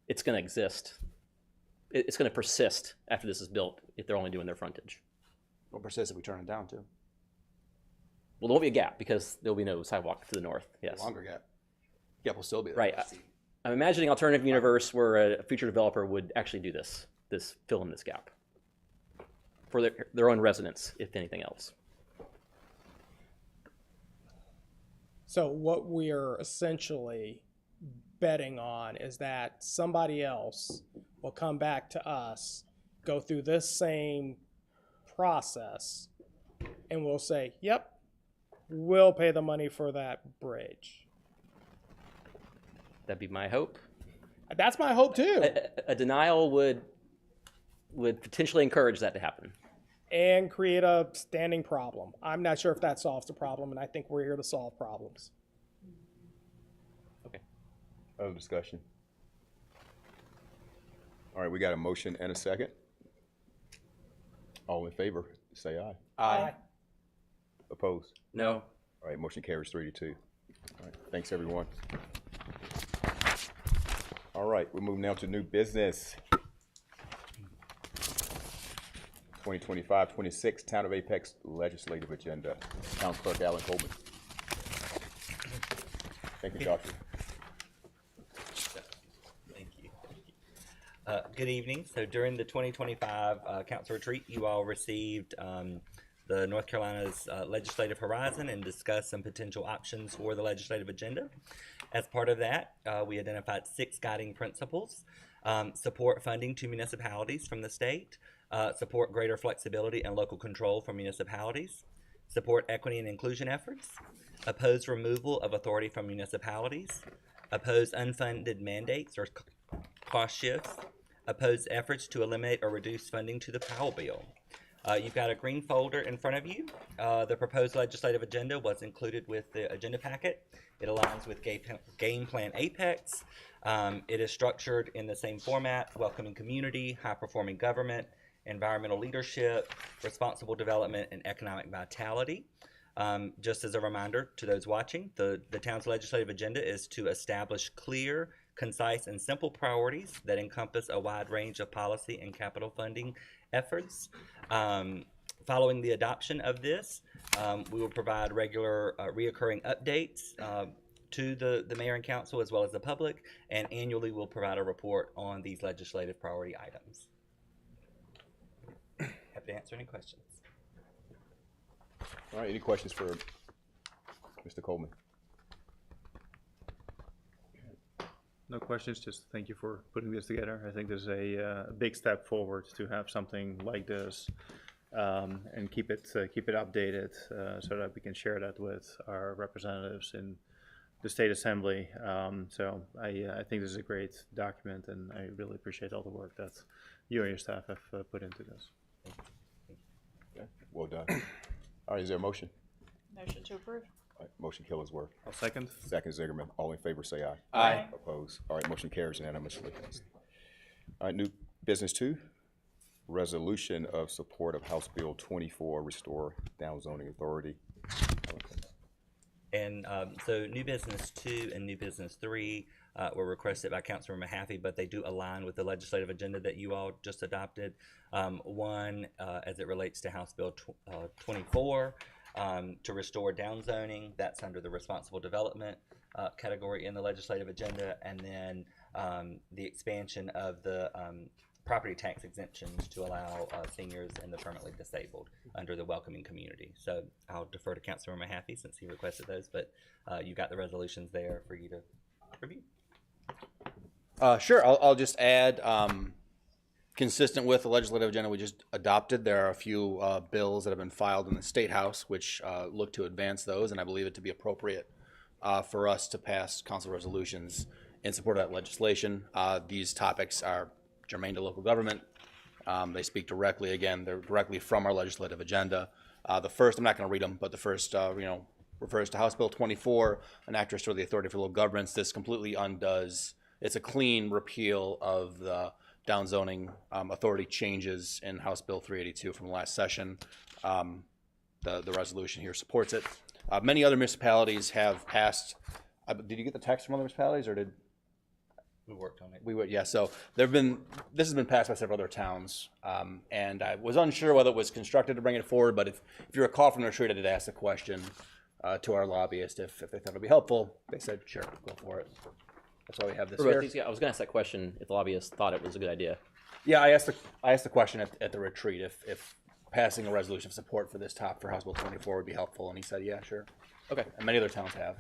it's going to exist. It's going to persist after this is built if they're only doing their frontage. Will persist if we turn it down too. Well, there won't be a gap because there'll be no sidewalk to the north. Yes. Longer gap. Gap will still be there. Right. I'm imagining alternative universe where a future developer would actually do this fill in this gap for their own residents, if anything else. So what we are essentially betting on is that somebody else will come back to us, go through this same process, and we'll say, yep, we'll pay the money for that bridge. That'd be my hope. That's my hope too. A denial would potentially encourage that to happen. And create a standing problem. I'm not sure if that solves the problem, and I think we're here to solve problems. Okay. Other discussion? All right, we got a motion and a second. All in favor, say aye. Aye. Opposed? No. All right, motion carries 3-2. All right, thanks, everyone. All right, we're moving now to new business. 2025-26 Town of Apex Legislative Agenda. Town Clerk Alan Coleman. Thank you, Joshua. Thank you. Good evening. So during the 2025 council retreat, you all received the North Carolina's legislative horizon and discussed some potential options for the legislative agenda. As part of that, we identified 6 guiding principles. Support funding to municipalities from the state, support greater flexibility and local control for municipalities, support equity and inclusion efforts, oppose removal of authority from municipalities, oppose unfunded mandates or cost shifts, oppose efforts to eliminate or reduce funding to the Powell bill. You've got a green folder in front of you. The proposed legislative agenda was included with the agenda packet. It aligns with Game Plan Apex. It is structured in the same format: welcoming community, high-performing government, environmental leadership, responsible development, and economic vitality. Just as a reminder to those watching, the town's legislative agenda is to establish clear, concise, and simple priorities that encompass a wide range of policy and capital funding efforts. Following the adoption of this, we will provide regular reoccurring updates to the mayor and council as well as the public, and annually we'll provide a report on these legislative priority items. Happy to answer any questions. All right, any questions for Mr. Coleman? No questions, just thank you for putting this together. I think this is a big step forward to have something like this and keep it updated so that we can share that with our representatives in the state assembly. So I think this is a great document, and I really appreciate all the work that you and your staff have put into this. Okay, well done. All right, is there a motion? Motion to approve. All right, motion Killingsworth. I'll second. Second Zigerman. All in favor, say aye. Aye. Opposed? All right, motion carries unanimously. All right, new business 2, resolution of support of House Bill 24, restore downzoning authority. And so new business 2 and new business 3 were requested by Councilmember Mahaffey, but they do align with the legislative agenda that you all just adopted. One, as it relates to House Bill 24, to restore downzoning, that's under the responsible development category in the legislative agenda, and then the expansion of the property tax exemptions to allow seniors and the permanently disabled under the welcoming community. So I'll defer to Councilmember Mahaffey since he requested those, but you got the resolutions there for you to review. Sure, I'll just add, consistent with the legislative agenda we just adopted, there are a few bills that have been filed in the State House which look to advance those, and I believe it to be appropriate for us to pass council resolutions in support of that legislation. These topics are germane to local government. They speak directly, again, they're directly from our legislative agenda. The first, I'm not going to read them, but the first, refers to House Bill 24, enact restore the authority for local governments. This completely undoes, it's a clean repeal of the downzoning authority changes in House Bill 382 from the last session. The resolution here supports it. Many other municipalities have passed. Did you get the text from other municipalities, or did? We worked on it. We would, yeah. So this has been passed by several other towns, and I was unsure whether it was constructed to bring it forward. But if you recall from the retreat, I did ask the question to our lobbyist if they thought it would be helpful. They said, sure, go for it. That's why we have this here. I was going to ask that question if the lobbyist thought it was a good idea. Yeah, I asked the question at the retreat if passing a resolution of support for this for House Bill 24 would be helpful, and he said, yeah, sure. Okay. And many other towns have,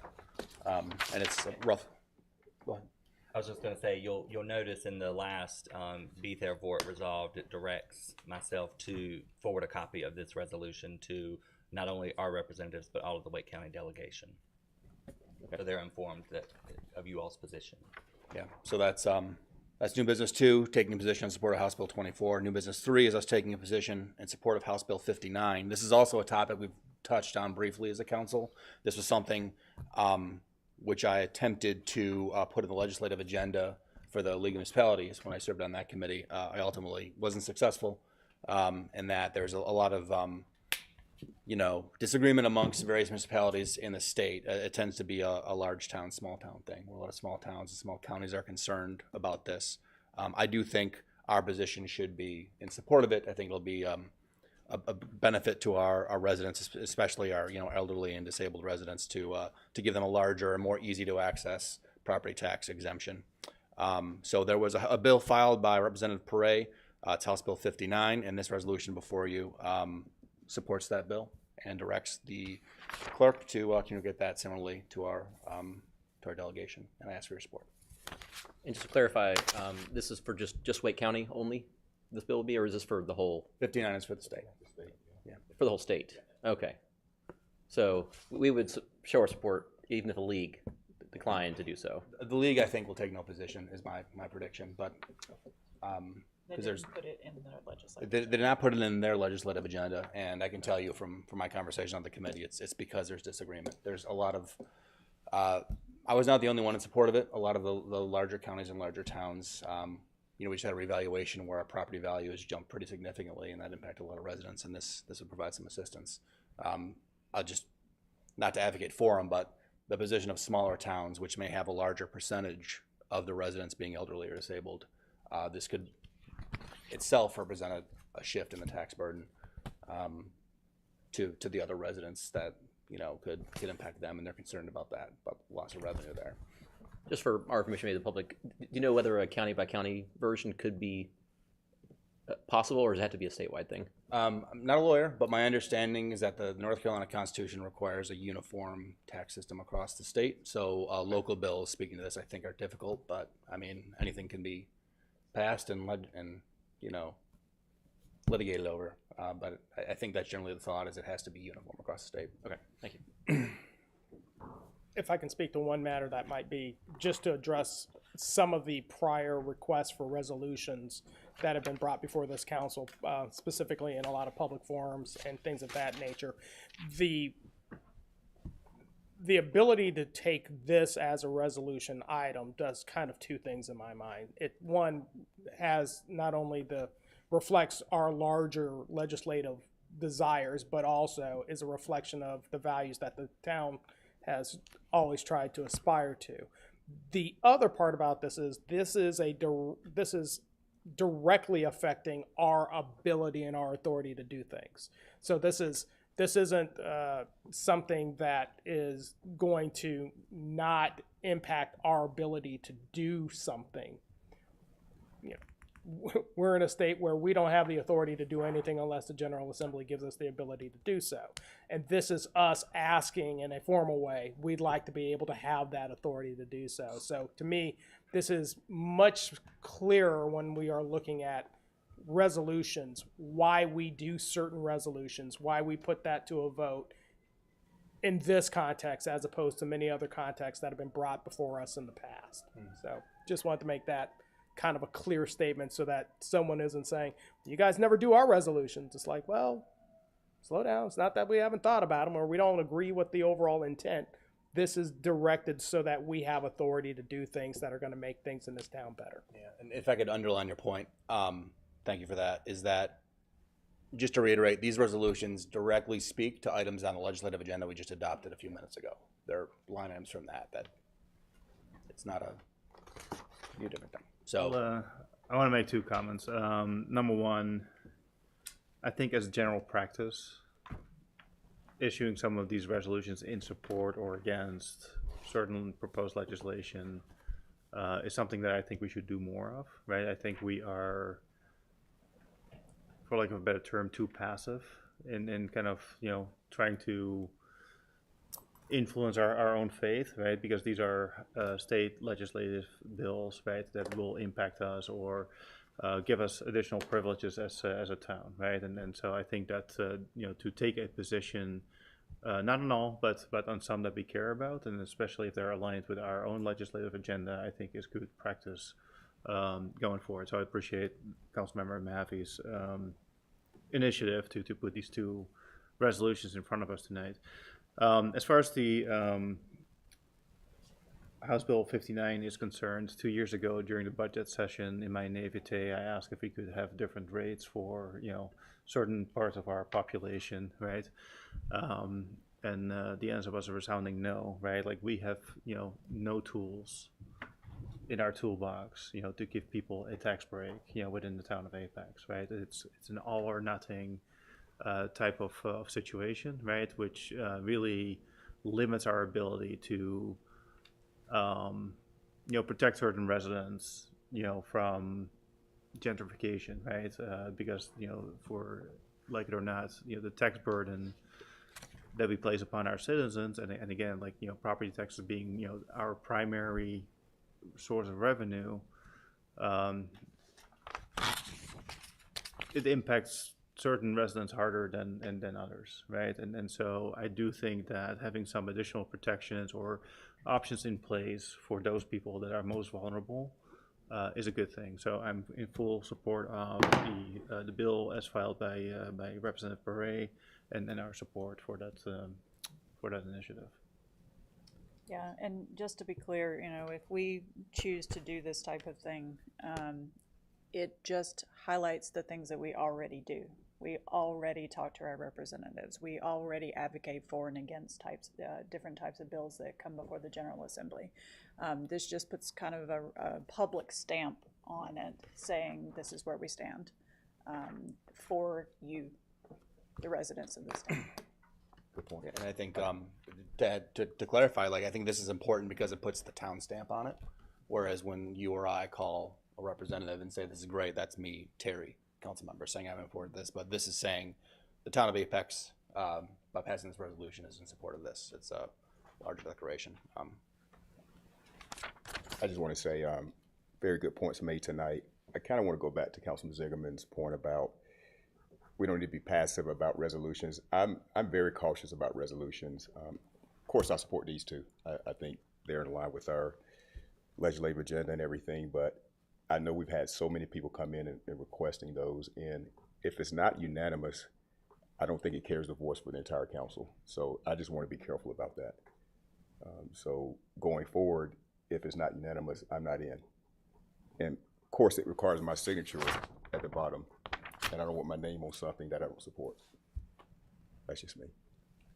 and it's rough. Go ahead. I was just going to say, you'll notice in the last Be Therefore It Resolved, it directs myself to forward a copy of this resolution to not only our representatives, but all of the Wake County delegation. Okay. So they're informed of you all's position. Yeah, so that's new business 2, taking a position in support of House Bill 24. New business 3 is us taking a position in support of House Bill 59. This is also a topic we've touched on briefly as a council. This was something which I attempted to put in the legislative agenda for the League of Municipalities when I served on that committee. I ultimately wasn't successful in that there's a lot of disagreement amongst various municipalities in the state. It tends to be a large town, small town thing. A lot of small towns and small counties are concerned about this. I do think our position should be in support of it. I think it'll be a benefit to our residents, especially our elderly and disabled residents, to give them a larger and more easy to access property tax exemption. So there was a bill filed by Representative Perret. It's House Bill 59, and this resolution before you supports that bill and directs the clerk to communicate that similarly to our delegation. And I ask for your support. And just to clarify, this is for just Wake County only? This bill will be, or is this for the whole? 59 is for the state. Yeah. For the whole state. Okay. So we would show our support even if the league declined to do so. The league, I think, will take no position, is my prediction. But They didn't put it in their legislative they did not put it in their legislative agenda, and I can tell you from my conversation on the committee, it's because there's disagreement. There's a lot of I was not the only one in support of it. A lot of the larger counties and larger towns, we just had a revaluation where our property value has jumped pretty significantly, and that impacted a lot of residents, and this would provide some assistance. I'll just, not to advocate for them, but the position of smaller towns, which may have a larger percentage of the residents being elderly or disabled, this could itself represent a shift in the tax burden to the other residents that could impact them, and they're concerned about that, about loss of revenue there. Just for our information made to the public, do you know whether a county by county version could be possible, or does it have to be a statewide thing? I'm not a lawyer, but my understanding is that the North Carolina Constitution requires a uniform tax system across the state. So local bills, speaking to this, I think are difficult, but I mean, anything can be passed and litigated over. But I think that's generally the thought, is it has to be uniform across the state. Okay, thank you. If I can speak to one matter, that might be just to address some of the prior requests for resolutions that have been brought before this council, specifically in a lot of public forums and things of that nature. The ability to take this as a resolution item does kind of two things in my mind. One has not only reflects our larger legislative desires, but also is a reflection of the values that the town has always tried to aspire to. The other part about this is directly affecting our ability and our authority to do things. So this isn't something that is going to not impact our ability to do something. We're in a state where we don't have the authority to do anything unless the General Assembly gives us the ability to do so. And this is us asking in a formal way, we'd like to be able to have that authority to do so. So to me, this is much clearer when we are looking at resolutions, why we do certain resolutions, why we put that to a vote in this context as opposed to many other contexts that have been brought before us in the past. So just wanted to make that kind of a clear statement so that someone isn't saying, you guys never do our resolutions. It's like, well, slow down. It's not that we haven't thought about them or we don't agree with the overall intent. This is directed so that we have authority to do things that are going to make things in this town better. Yeah, and if I could underline your point, thank you for that, is that, just to reiterate, these resolutions directly speak to items on the legislative agenda we just adopted a few minutes ago. They're line items from that it's not be a different thing. So I want to make two comments. Number one, I think as a general practice, issuing some of these resolutions in support or against certain proposed legislation is something that I think we should do more of, right? I think we are, for lack of a better term, too passive in kind of, trying to influence our own faith, right? Because these are state legislative bills, right, that will impact us or give us additional privileges as a town, right? And so I think that to take a position, not on all, but on some that we care about, and especially if they're aligned with our own legislative agenda, I think is good practice going forward. So I appreciate Councilmember Maffey's initiative to put these two resolutions in front of us tonight. As far as the House Bill 59 is concerned, 2 years ago during the budget session in my naivete, I asked if we could have different rates for certain parts of our population, right? And the answer was a resounding no, right? Like we have no tools in our toolbox, to give people a tax break, within the town of Apex, right? It's an all or nothing type of situation, right? Which really limits our ability to, protect certain residents, from gentrification, right? Because, for like it or not, the tax burden that we place upon our citizens, and again, like, property taxes being, our primary source of revenue, it impacts certain residents harder than others, right? And so I do think that having some additional protections or options in place for those people that are most vulnerable is a good thing. So I'm in full support of the bill as filed by Representative Beret, and our support for that initiative. Yeah, and just to be clear, if we choose to do this type of thing, it just highlights the things that we already do. We already talk to our representatives. We already advocate for and against different types of bills that come before the General Assembly. This just puts kind of a public stamp on it, saying this is where we stand for you, the residents of this town. Good point. And I think to clarify, like, I think this is important because it puts the town stamp on it. Whereas when you or I call a representative and say, this is great, that's me, Terry, council member, saying I'm in support of this. But this is saying the town of Apex, by passing this resolution, is in support of this. It's a larger declaration. I just want to say, very good points made tonight. I kind of want to go back to Councilman Zigerman's point about we don't need to be passive about resolutions. I'm very cautious about resolutions. Of course, I support these two. I think they're in line with our legislative agenda and everything, but I know we've had so many people come in and requesting those, and if it's not unanimous, I don't think it carries the voice for the entire council. So I just want to be careful about that. So going forward, if it's not unanimous, I'm not in. And of course, it requires my signature at the bottom, and I don't want my name on something that I don't support. That's just me.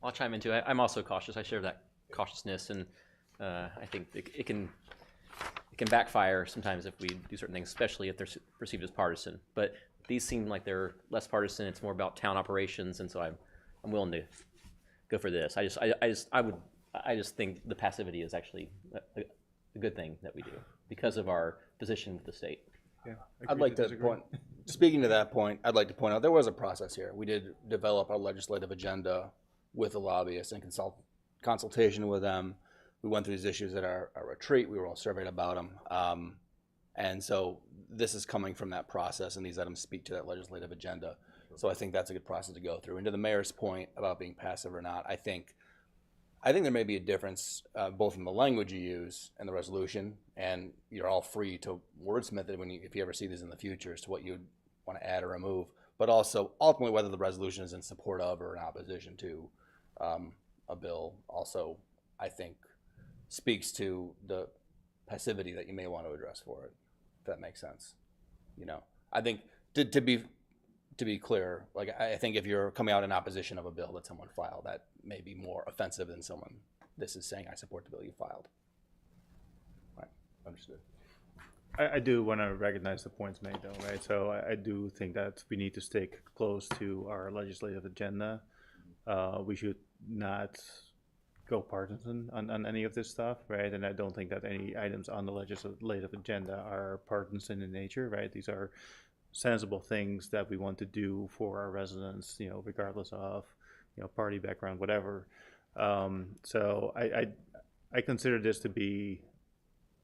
I'll chime in too. I'm also cautious. I share that cautiousness, and I think it can backfire sometimes if we do certain things, especially if they're perceived as partisan. But these seem like they're less partisan. It's more about town operations, and so I'm willing to go for this. I just think the passivity is actually a good thing that we do because of our position with the state. Yeah, I'd like to point, speaking to that point, I'd like to point out there was a process here. We did develop our legislative agenda with the lobbyists and consultation with them. We went through these issues at our retreat. We were all surveyed about them. And so this is coming from that process, and these items speak to that legislative agenda. So I think that's a good process to go through. And to the mayor's point about being passive or not, I think there may be a difference both in the language you use and the resolution, and you're all free to wordsmith it if you ever see these in the future as to what you'd want to add or remove, but also ultimately whether the resolution is in support of or in opposition to a bill also, I think, speaks to the passivity that you may want to address for it, if that makes sense. I think to be clear, like I think if you're coming out in opposition of a bill that someone filed, that may be more offensive than this is saying I support the bill you filed. Right, understood. I do want to recognize the points made though, right? So I do think that we need to stick close to our legislative agenda. We should not go partisan on any of this stuff, right? And I don't think that any items on the legislative agenda are partisan in nature, right? These are sensible things that we want to do for our residents, you know, regardless of, you know, party background, whatever. So I consider this to be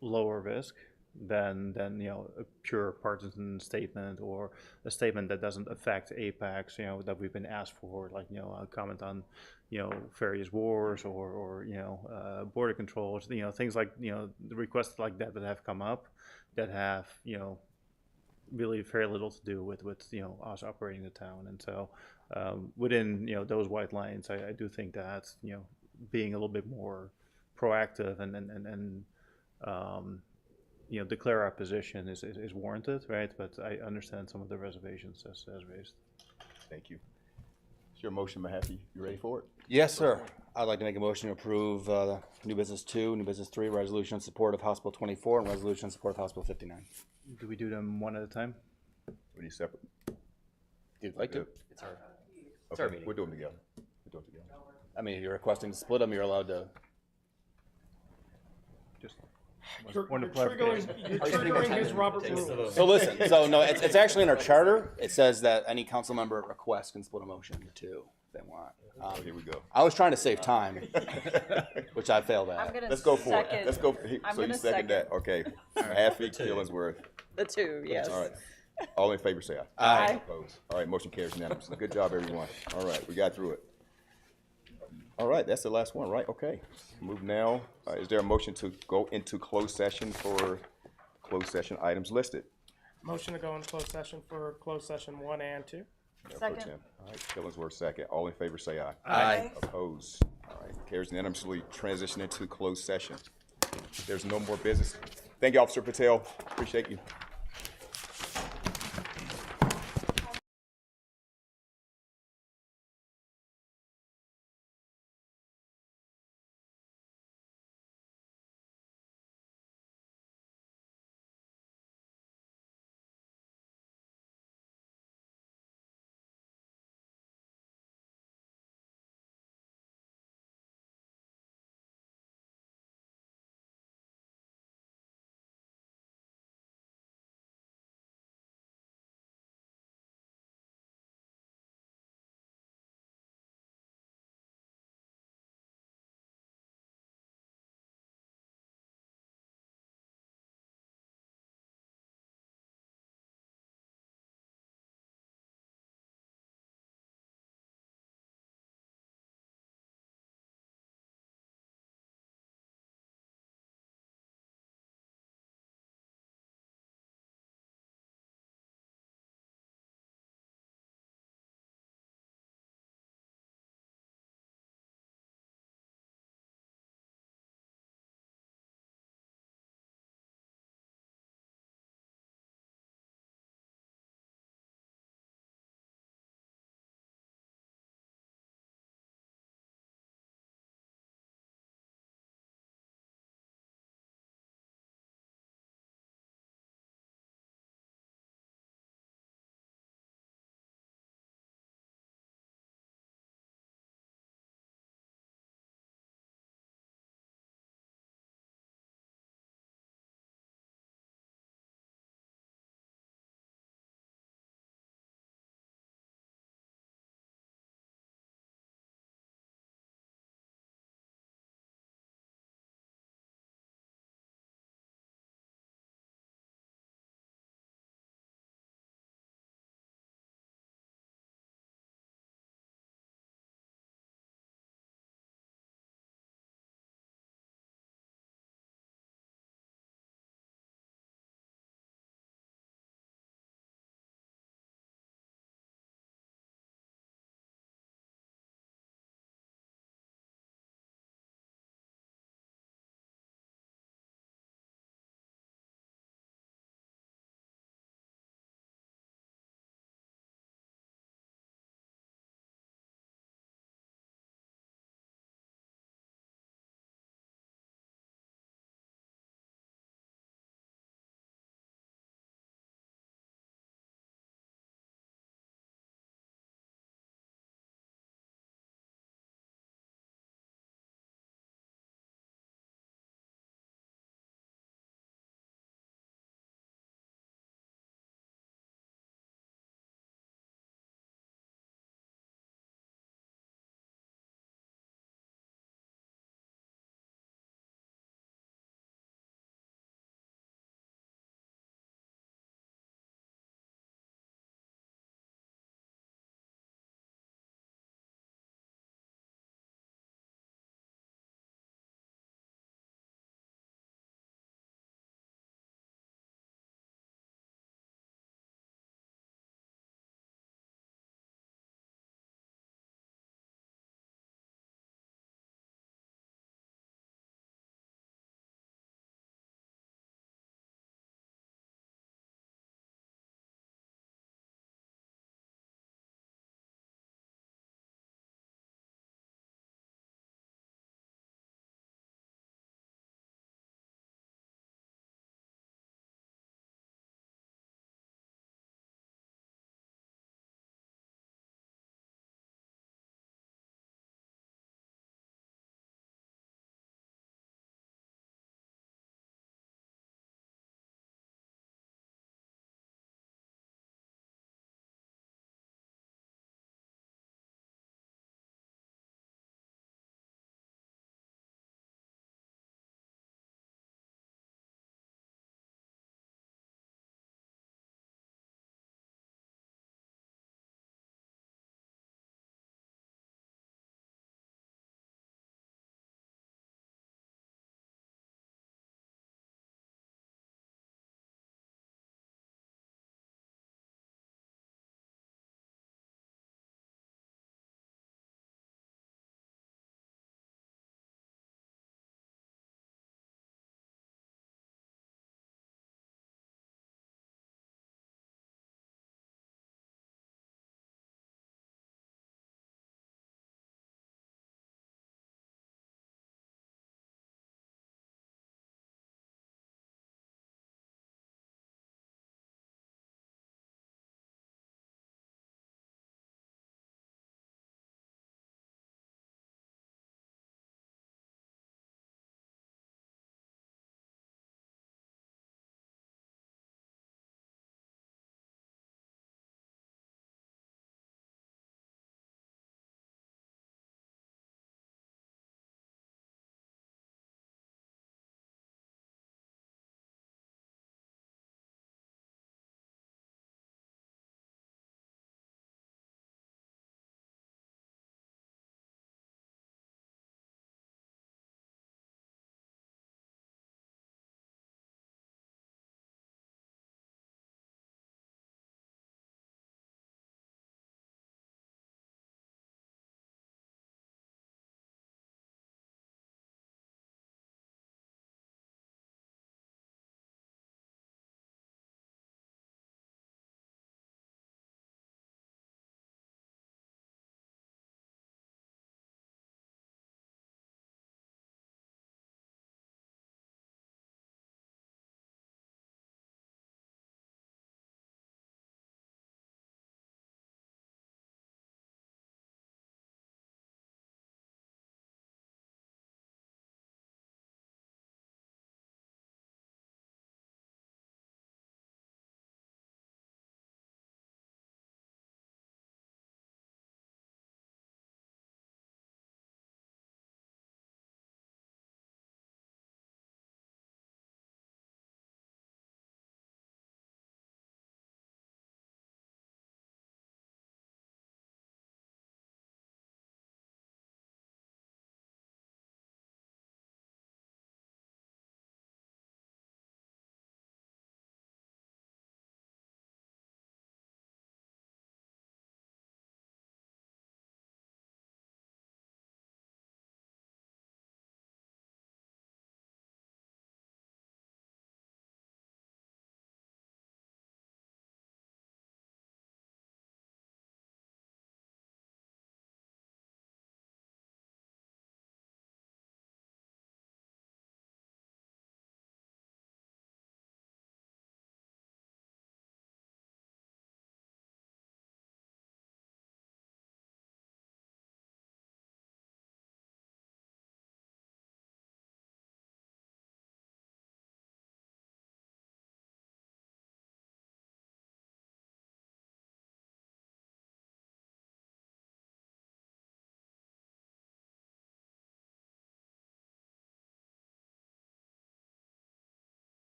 lower risk than you know, a pure partisan statement or a statement that doesn't affect apex, you know, that we've been asked for, like, you know, a comment on, you know, various wars or you know, border controls, you know, things like, you know, the requests like that that have come up that have, you know, really very little to do with you know, us operating the town. And so within, you know, those white lines, I do think that, you know, being a little bit more proactive and you know, declare our position is warranted, right? But I understand some of the reservations as raised. Thank you. Is your motion, Mahaffey? You ready for it? Yes, sir. I'd like to make a motion to approve new business 2, new business 3, resolution in support of House Bill 24, and resolution in support of House Bill 59. Do we do them one at a time? We need separate. You'd like to? It's our meeting. We'll do them together. We'll do them together. I mean, if you're requesting to split them, you're allowed to. Just You're point of triggering his Robert rules. So listen, so no, it's actually in our charter. It says that any council member request can split a motion into 2 if they want. Here we go. I was trying to save time, which I failed I'm at. gonna Let's go for it. second- Let's go. I'm So you gonna second that? Okay. Mahaffey, Killingsworth. The 2, yes. All right. All in favor, say aye. Aye. Opposed? All right, motion carries unanimously. Good job, everyone. All right, we got through it. All right, that's the last one, right? Okay. Move now. Is there a motion to go into closed session for closed session items listed? Motion to go into closed session for closed session 1 and 2. Mayor Pro Tem. All right, Killingsworth second. All in favor, say aye. Aye. Opposed? All right, carries unanimously. Transition into closed session. There's no more business. Thank you, Officer Patel. Appreciate you.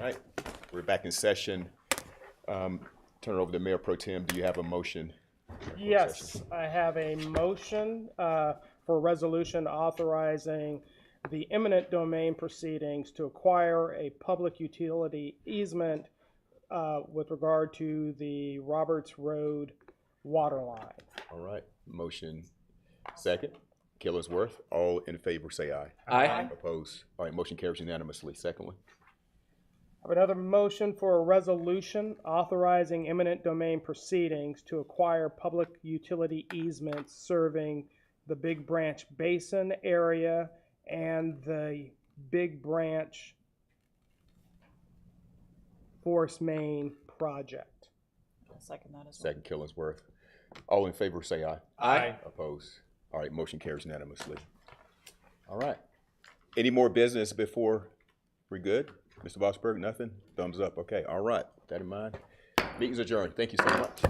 right, we're back in session. Turn it over to Mayor Pro Tem. Do you have a motion? Yes, I have a motion for a resolution authorizing the eminent domain proceedings to acquire a public utility easement with regard to the Roberts Road water line. All right, motion second. Killersworth, all in favor say aye. Aye. Opposed? All right, motion carries unanimously. Second one. I have another motion for a resolution authorizing eminent domain proceedings to acquire public utility easements serving the Big Branch Basin area and the Big Branch Forest Main project. I'll second that as well. Second, Killersworth. All in favor say aye. Aye. Opposed? All right, motion carries unanimously. All right. Any more business before we're good? Mr. Vosberg, nothing? Thumbs up. Okay, all right. With that in mind, meeting's adjourned. Thank you so much.